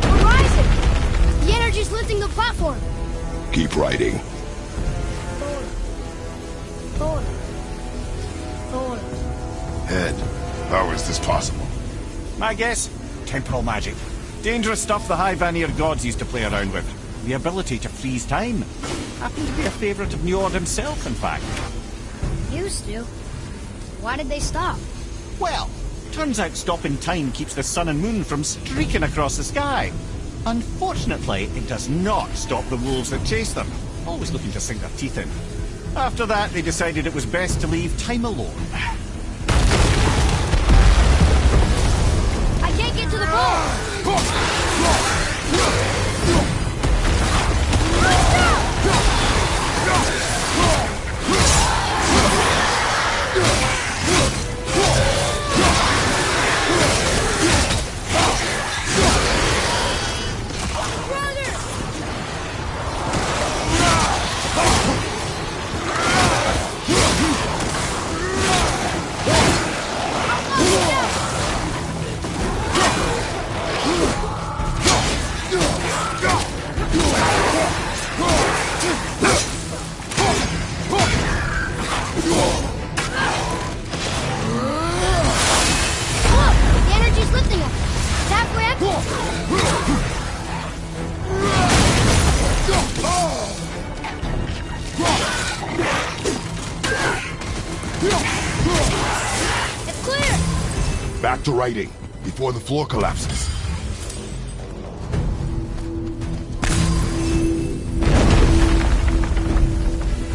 We're rising! The energy's lifting the platform. Keep writing. Thola. Thola. Thola. Head, how is this possible? My guess? Temporal magic. Dangerous stuff the High Vanir gods used to play around with. The ability to freeze time. Happened to be a favourite of Njord himself, in fact. Used to. Why did they stop? Well, turns out stopping time keeps the sun and moon from streaking across the sky. Unfortunately, it does not stop the wolves that chase them, always looking to sink their teeth in. After that, they decided it was best to leave time alone. I can't get to the ball! Let's go! back to writing, before the floor collapses.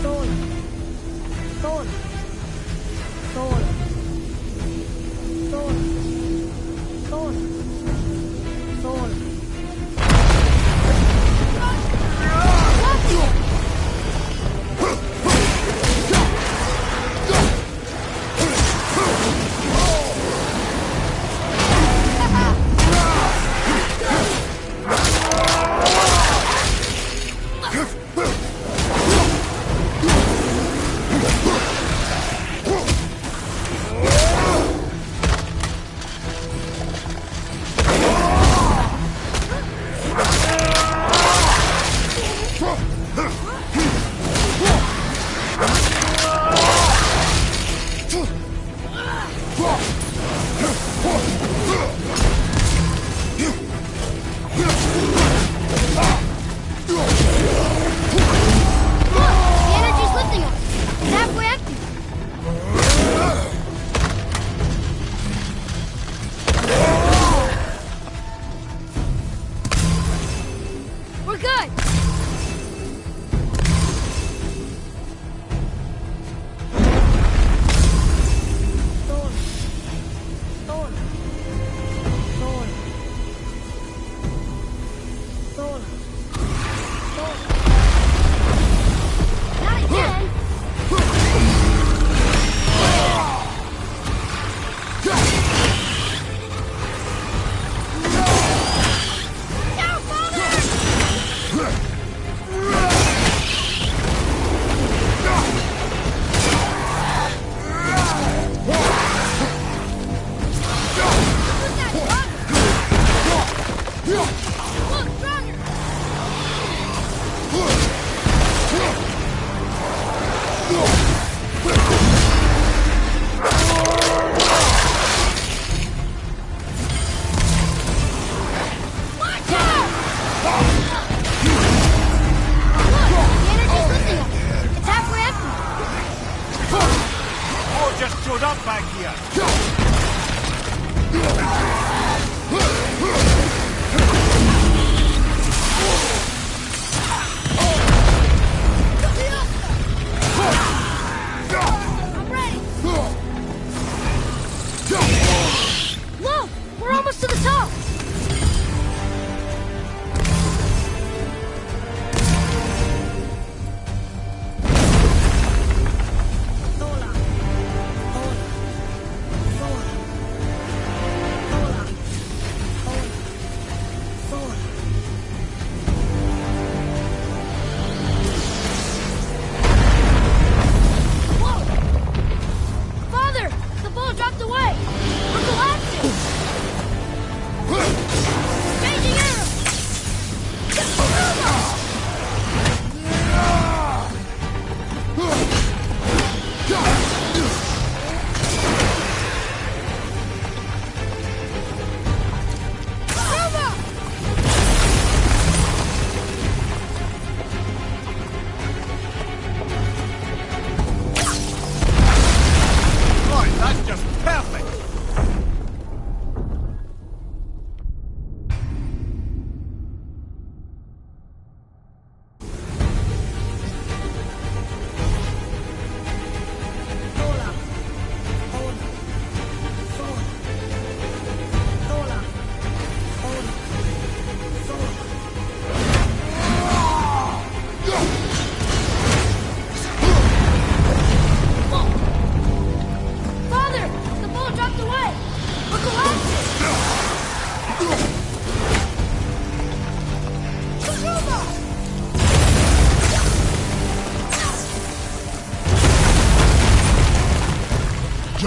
Thorn. Thorn. Thorn. Thorn. Thorn. Thorn.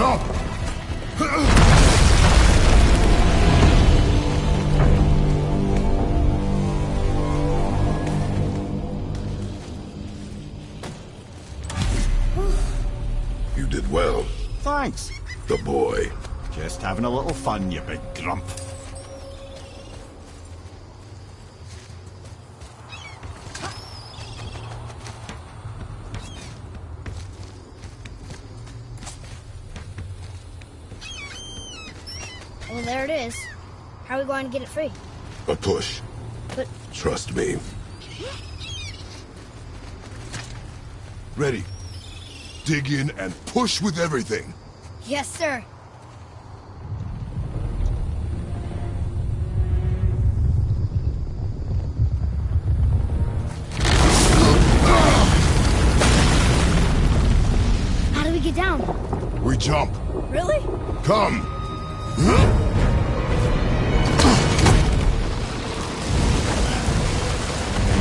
Jump! You did well, Thanks. the boy. Just having a little fun, you big grump. Well, there it is. How are we going to get it free? A push. But... Trust me. Ready. Dig in and push with everything. Yes, sir. How do we get down? We jump. Really? Come.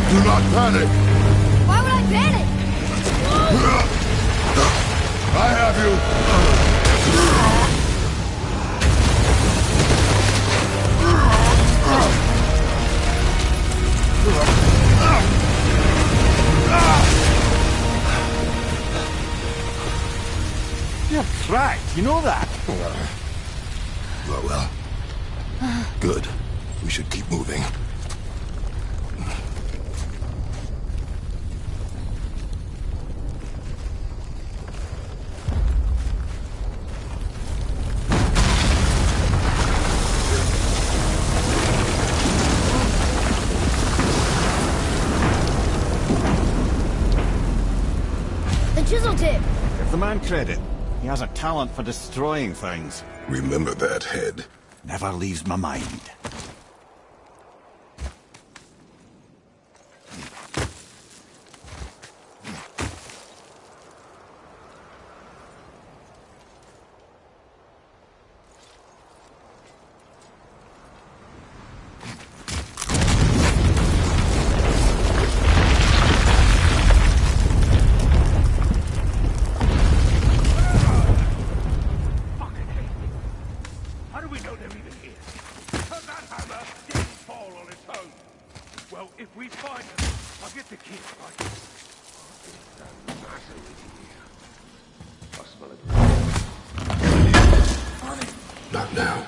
Do not panic. Why would I panic? I have you. You're cracked, you know that? Well. Good. We should keep moving. The chisel tip. Give the man credit. He has a talent for destroying things. Remember that head. Never leaves my mind. How do we know they're even here? Because that hammer didn't fall on its own. Well, if we find them, I'll get the kid, right? Not now.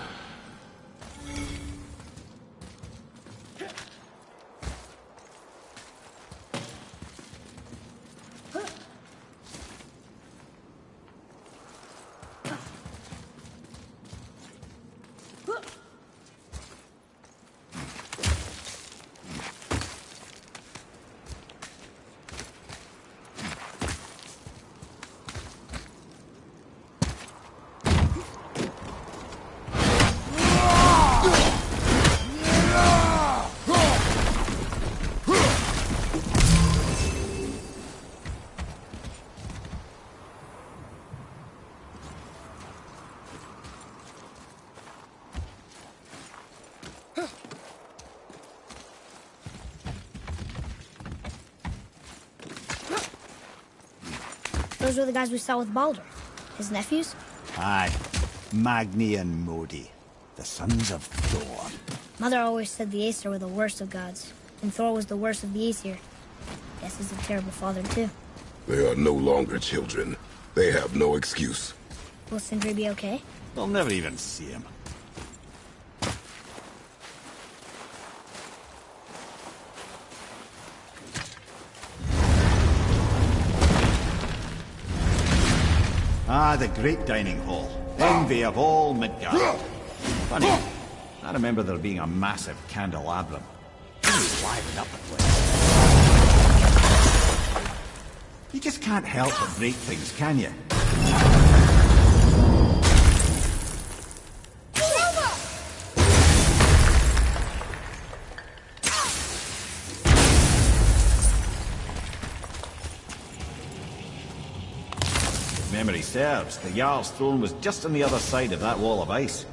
Those were the guys we saw with Baldur. His nephews? Aye. Magni and Modi. The sons of Thor. Mother always said the Aesir were the worst of gods, and Thor was the worst of the Aesir. Guess he's a terrible father, too. They are no longer children. They have no excuse. Will Sindri be okay? They'll never even see him. Ah, the great dining hall. Envy of all Midgard. Funny, I remember there being a massive candelabrum. Really livened up the place. You just can't help but break things, can you? If memory serves, the Jarl's throne was just on the other side of that wall of ice.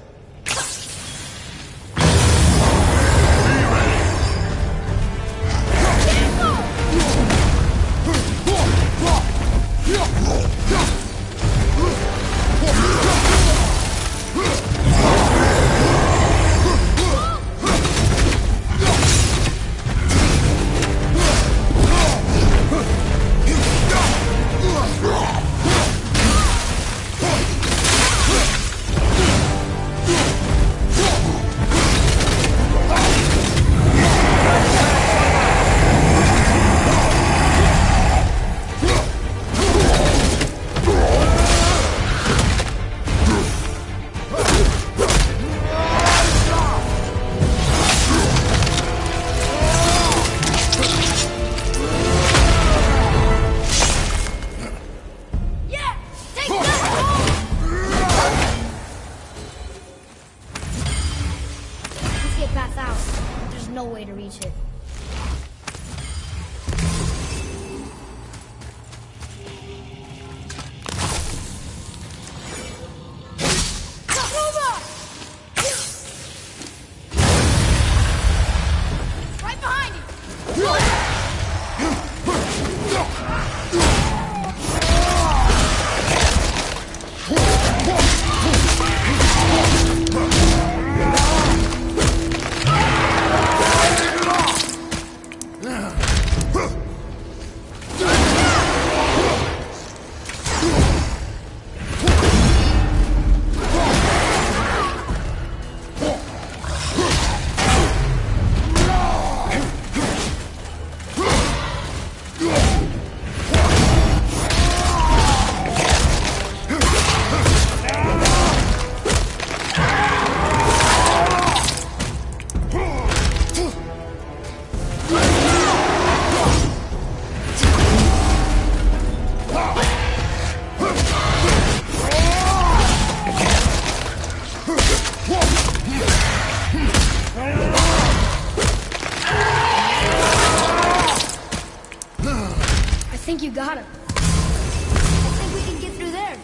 think you got him. I think we can get through there.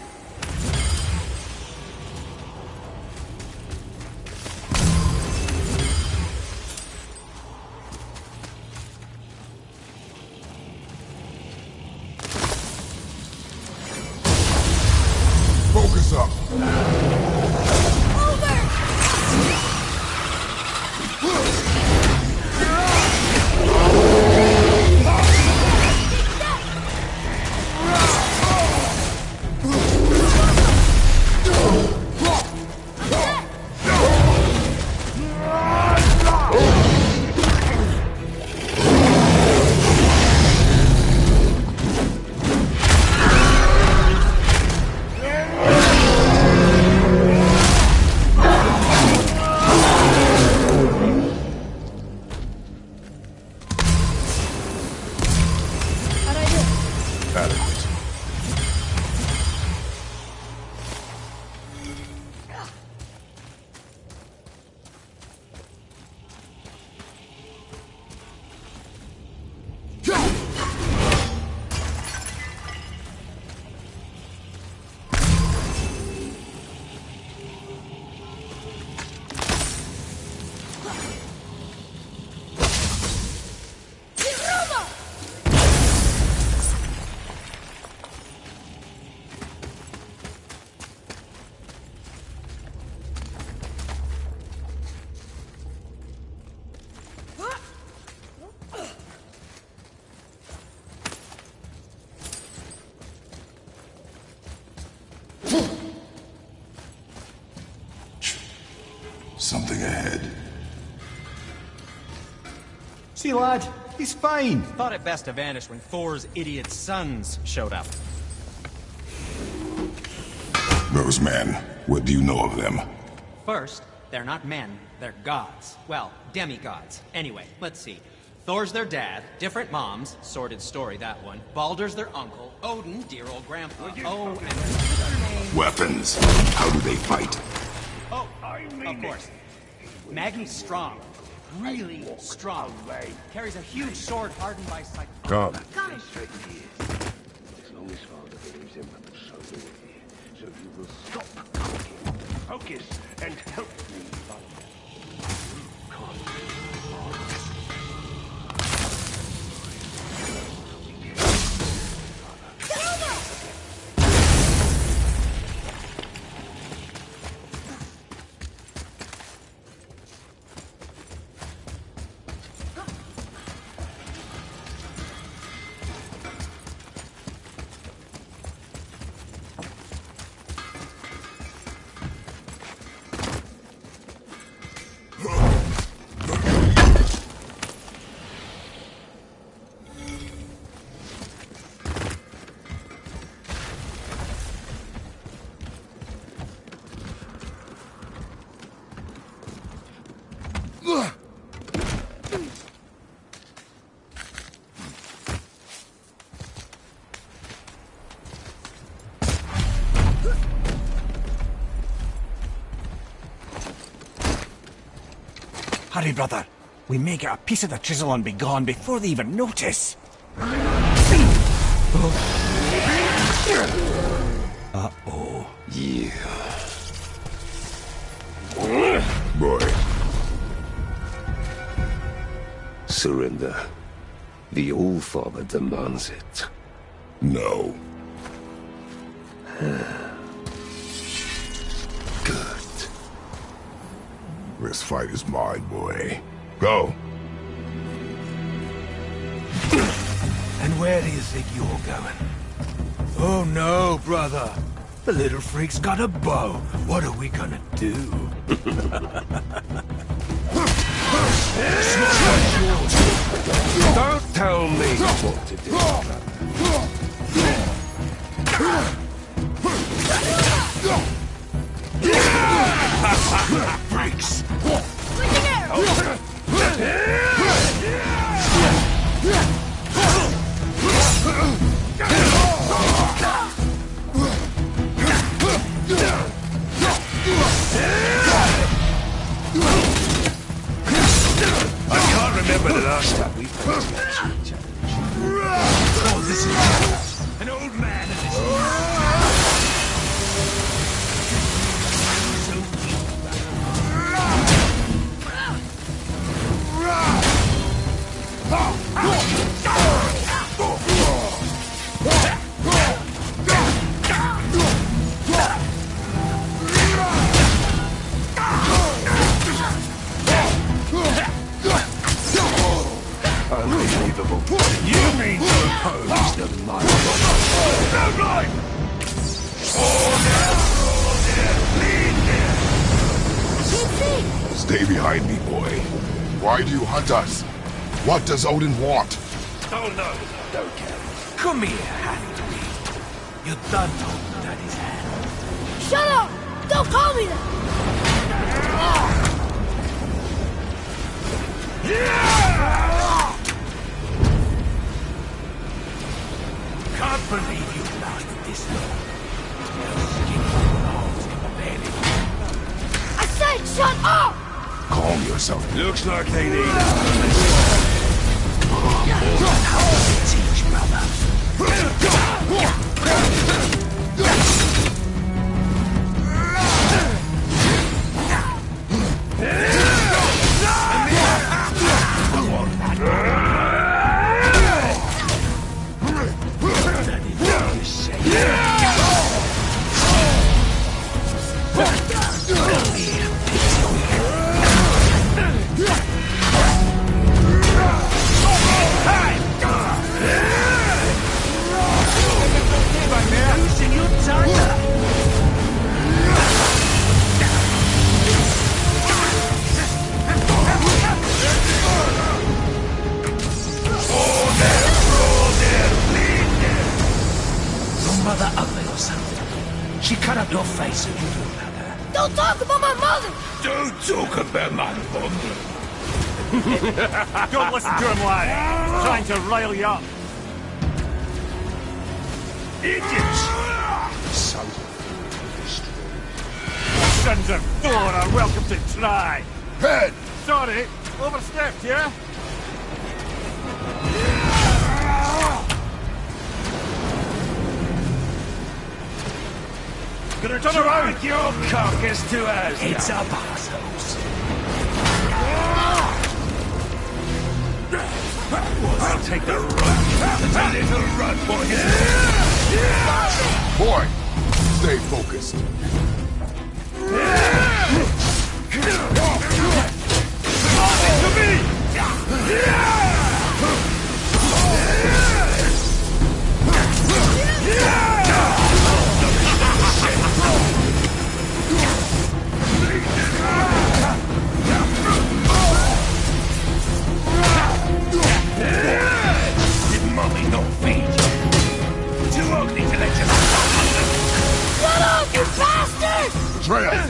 Focus up. Something ahead. See, lad, he's fine. Thought it best to vanish when Thor's idiot sons showed up. Those men, what do you know of them? First, they're not men, they're gods. Well, demigods. Anyway, let's see. Thor's their dad, different moms, sordid story that one. Baldur's their uncle, Odin, dear old grandpa. Oh, and their sister name... Weapons. How do they fight? Oh, of course. Magni's strong. Really strong. Carries a huge sword hardened by psych... Come. Got him. As long as Father believes in them, so will we. So you will stop talking. Focus and help me, Father. You can't. Hurry, brother. We may get a piece of the chisel and be gone before they even notice. Uh-oh. Yeah. Boy. Surrender. The All-Father demands it. No. Good. This fight is mine, boy. Go. And where do you think you're going? Oh no, brother. The little freak's got a bow. What are we gonna do? Don't tell me what to do. Freaks. I can't remember the last time we faced each other. This is an old man and this unbelievable. You mean to oppose the might? No light! Stay behind me, boy. Why do you hunt us? What does Odin want? Oh no, don't care. Come here, half-breed. You're done holding Daddy's hand. Shut up! Don't call me that! Can't believe you lasted this long. Your skin crawls in the belly. I said shut up! Calm yourself. Looks like they need how to teach, brother. Mother ugly or something. She cut up your face and you knew about her. Don't talk about my mother! Don't talk about my mother. Don't listen to him, lad. He's trying to rile you up. Idiots! So Sons of Thor are welcome to try. Head! Sorry, overstepped, yeah? Gonna turn around! your carcass to us. It's up, assholes. I'll take the run. The little run for you. Boy, stay focused. Did mommy not feed you? Too ugly to let you. Shut up, you bastard! Atreus!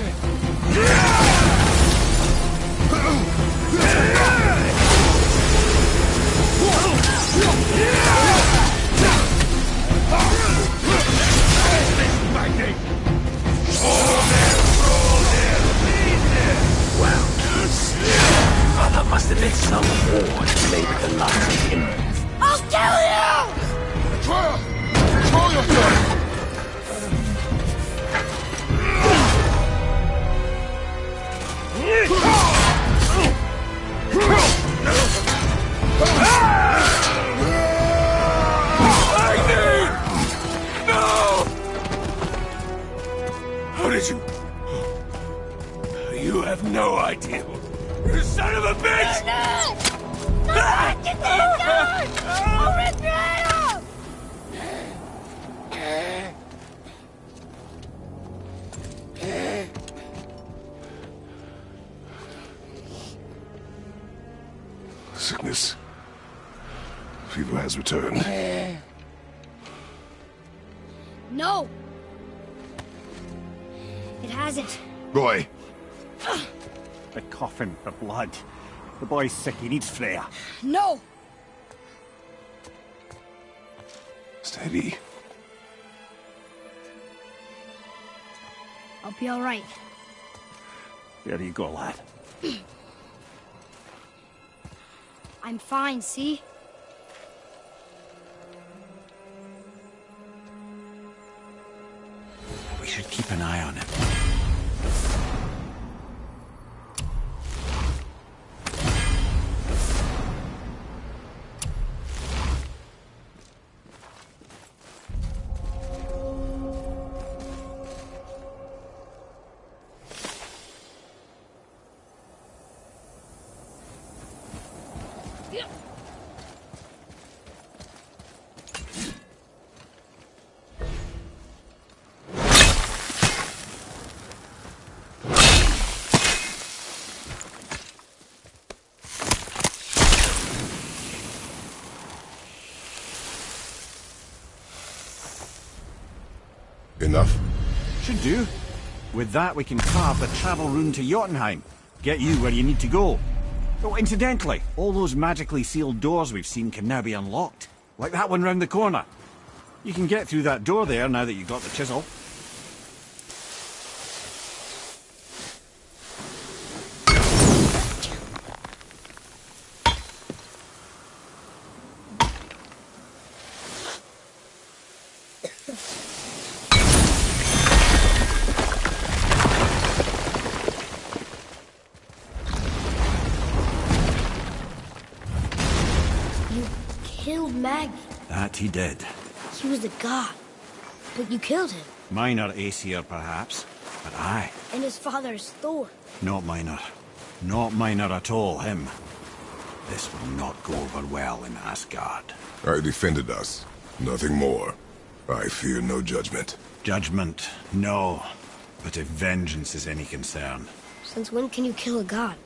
Well, that must have been some war that made the likes of him. I'll kill you! Atreus! Control yourself! How did you... You have no idea. You son of a bitch! No! Get that gun! I'll rip your head off! Sickness. Fever has returned. No! It hasn't. Roy, The coughing for blood. The boy's sick, he needs Freya. No! steady. I'll be alright. There you go, lad. I'm fine, see? should keep an eye on him. Enough? Should do. With that, we can carve the travel rune to Jotunheim. Get you where you need to go. Oh, incidentally, all those magically sealed doors we've seen can now be unlocked. Like that one round the corner. You can get through that door there now that you've got the chisel. Killed Maggie. That he did. He was a god. But you killed him. Minor Aesir, perhaps. But I. And his father is Thor. Not minor. Not minor at all, him. This will not go over well in Asgard. I defended us. Nothing more. I fear no judgment. Judgment, no. But if vengeance is any concern... Since when can you kill a god?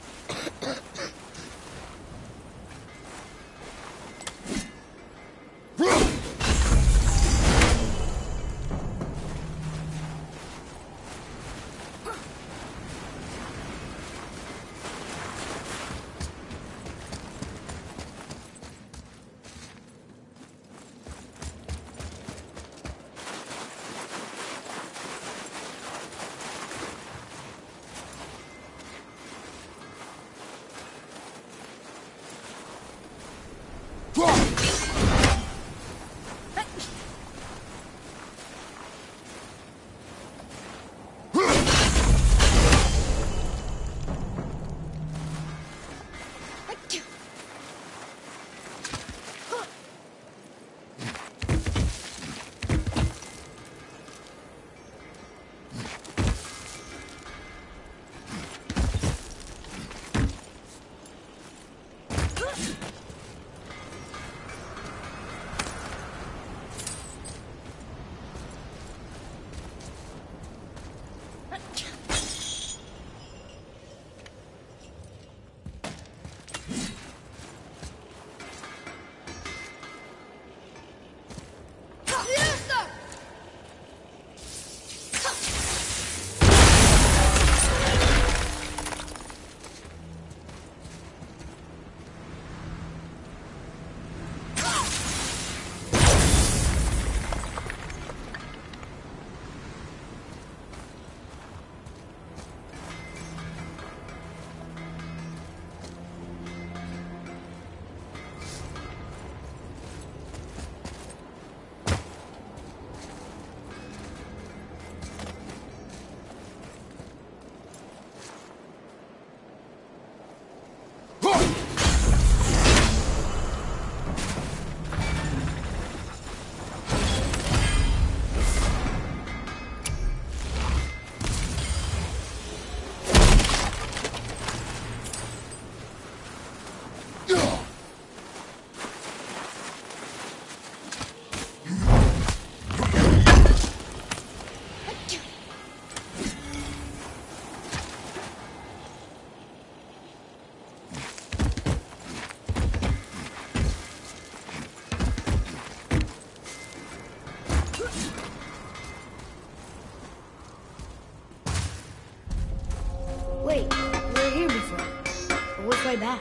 Wait, we were here before. But which way back?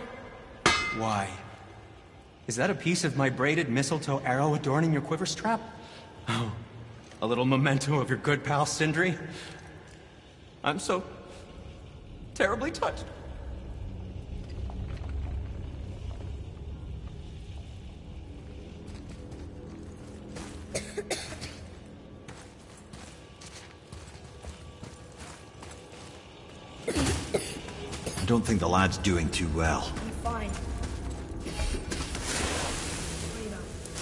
Why? Is that a piece of my braided mistletoe arrow adorning your quiver strap? Oh, a little memento of your good pal Sindri? I'm so terribly touched. don't think the lad's doing too well. I'm fine.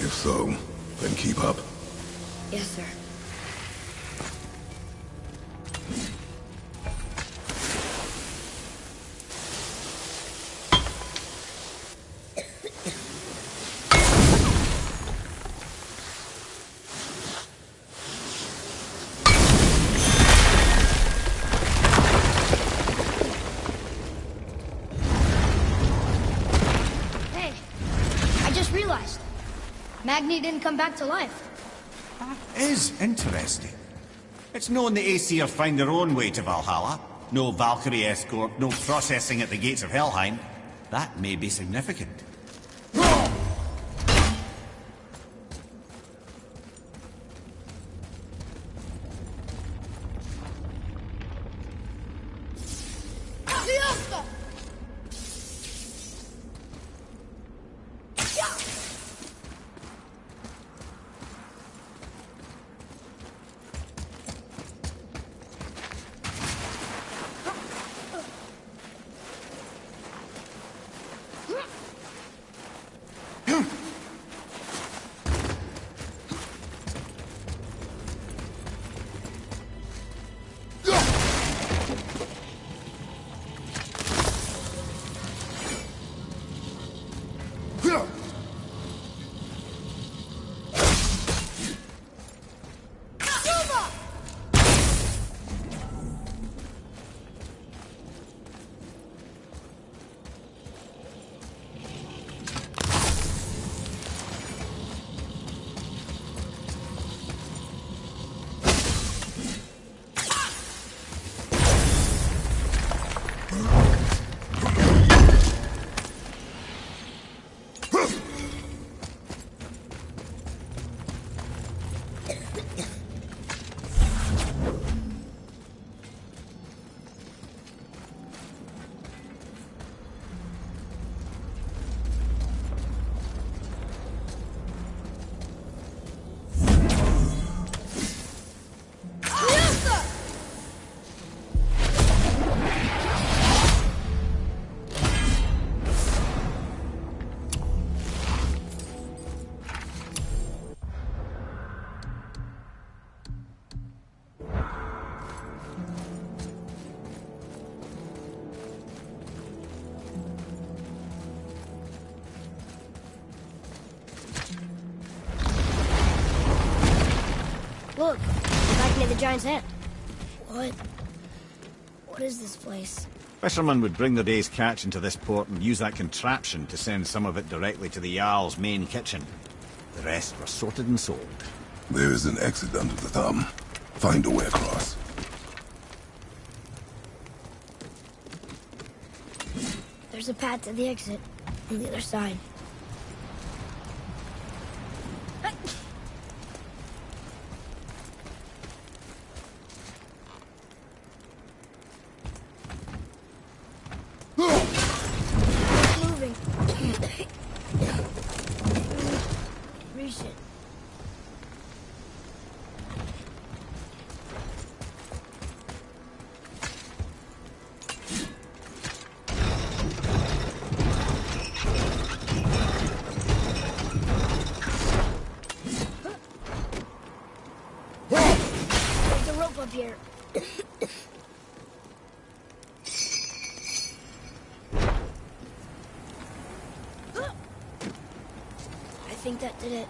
If so, then keep up. Yes, sir. Hey, I just realized. Magni didn't come back to life. That is interesting. It's known the Aesir find their own way to Valhalla. No Valkyrie escort, no processing at the gates of Helheim. That may be significant. Look, back near the giant's head. What is this place? Fishermen would bring their day's catch into this port and use that contraption to send some of it directly to the Jarl's main kitchen. The rest were sorted and sold. There is an exit under the thumb. Find a way across. There's a path to the exit on the other side. Moving. Reach it. There's a rope up here. I think that did it.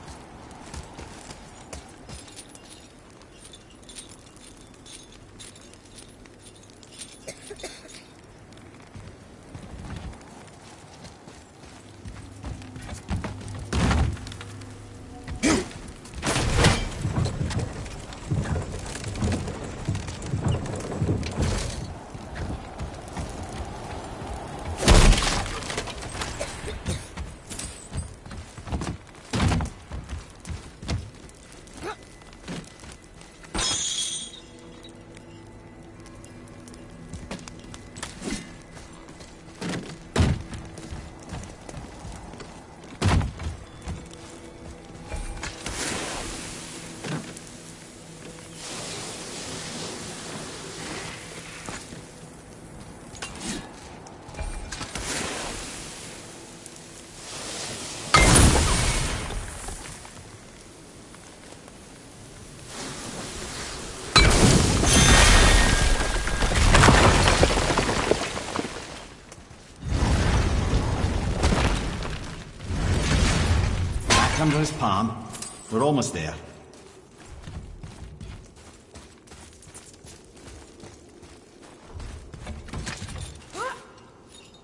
under his palm. We're almost there.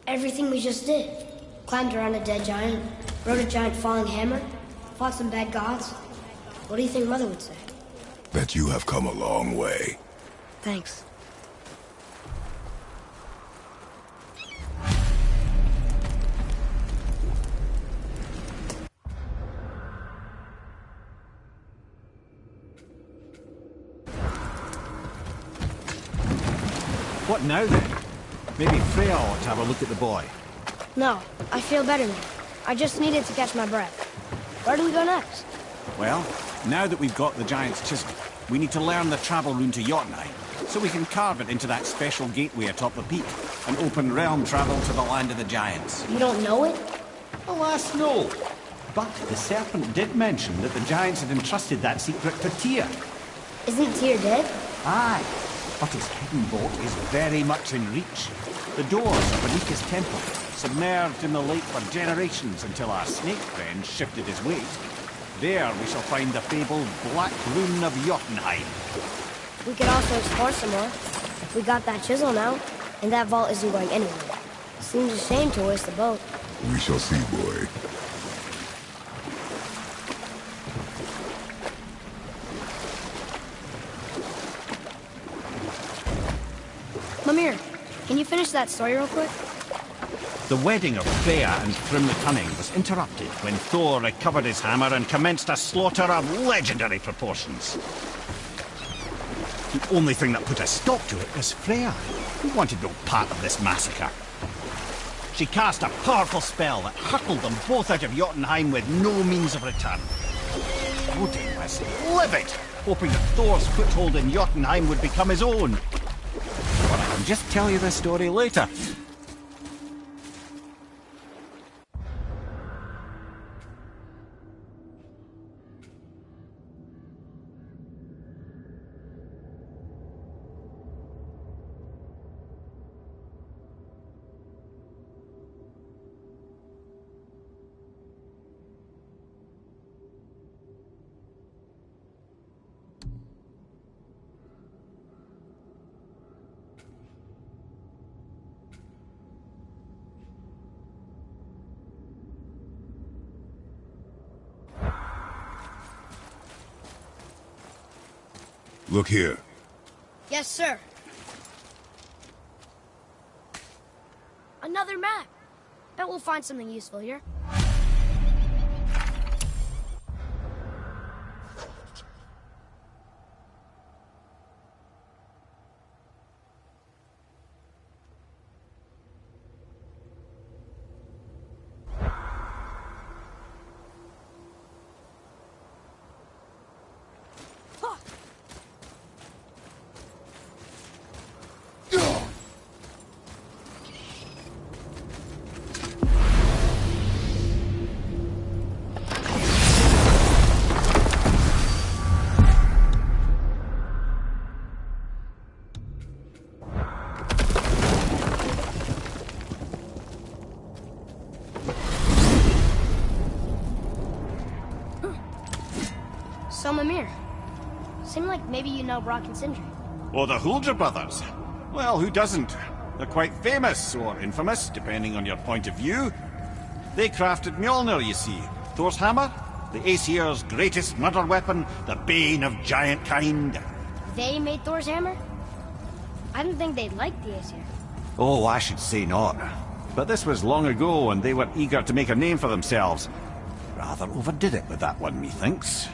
Everything we just did. Climbed around a dead giant, rode a giant falling hammer, fought some bad gods. What do you think Mother would say? That you have come a long way. Thanks. What now then? Maybe Freya ought to have a look at the boy. No, I feel better now. I just needed to catch my breath. Where do we go next? Well, now that we've got the Giant's Chisel, we need to learn the travel rune to Jotunheim, so we can carve it into that special gateway atop the peak, and open realm travel to the land of the Giants. You don't know it? Alas, no. But the serpent did mention that the Giants had entrusted that secret to Tyr. Isn't Tyr dead? Aye, but his hidden vault is very much in reach. The doors are beneath his temple, submerged in the lake for generations until our snake friend shifted his weight. There we shall find the fabled Black Rune of Jotunheim. We could also explore some more. We got that chisel now, and that vault isn't going anywhere. Seems a shame to waste the boat. We shall see, boy. Mimir, can you finish that story real quick? The wedding of Freya and Thrym the Cunning was interrupted when Thor recovered his hammer and commenced a slaughter of legendary proportions. The only thing that put a stop to it was Freya, who wanted no part of this massacre. She cast a powerful spell that hurtled them both out of Jotunheim with no means of return. Odin was livid, hoping that Thor's foothold in Jotunheim would become his own. But I can just tell you the story later. Look here. Yes, sir. Another map. Bet we'll find something useful here. So, Mimir, seemed like maybe you know Brock and Sindri. Or the Huldra brothers. Well, who doesn't? They're quite famous, or infamous, depending on your point of view. They crafted Mjolnir, you see. Thor's hammer, the Aesir's greatest murder weapon, the bane of giant kind. They made Thor's hammer? I didn't think they'd like the Aesir. Oh, I should say not. But this was long ago, and they were eager to make a name for themselves. Rather overdid it with that one, methinks.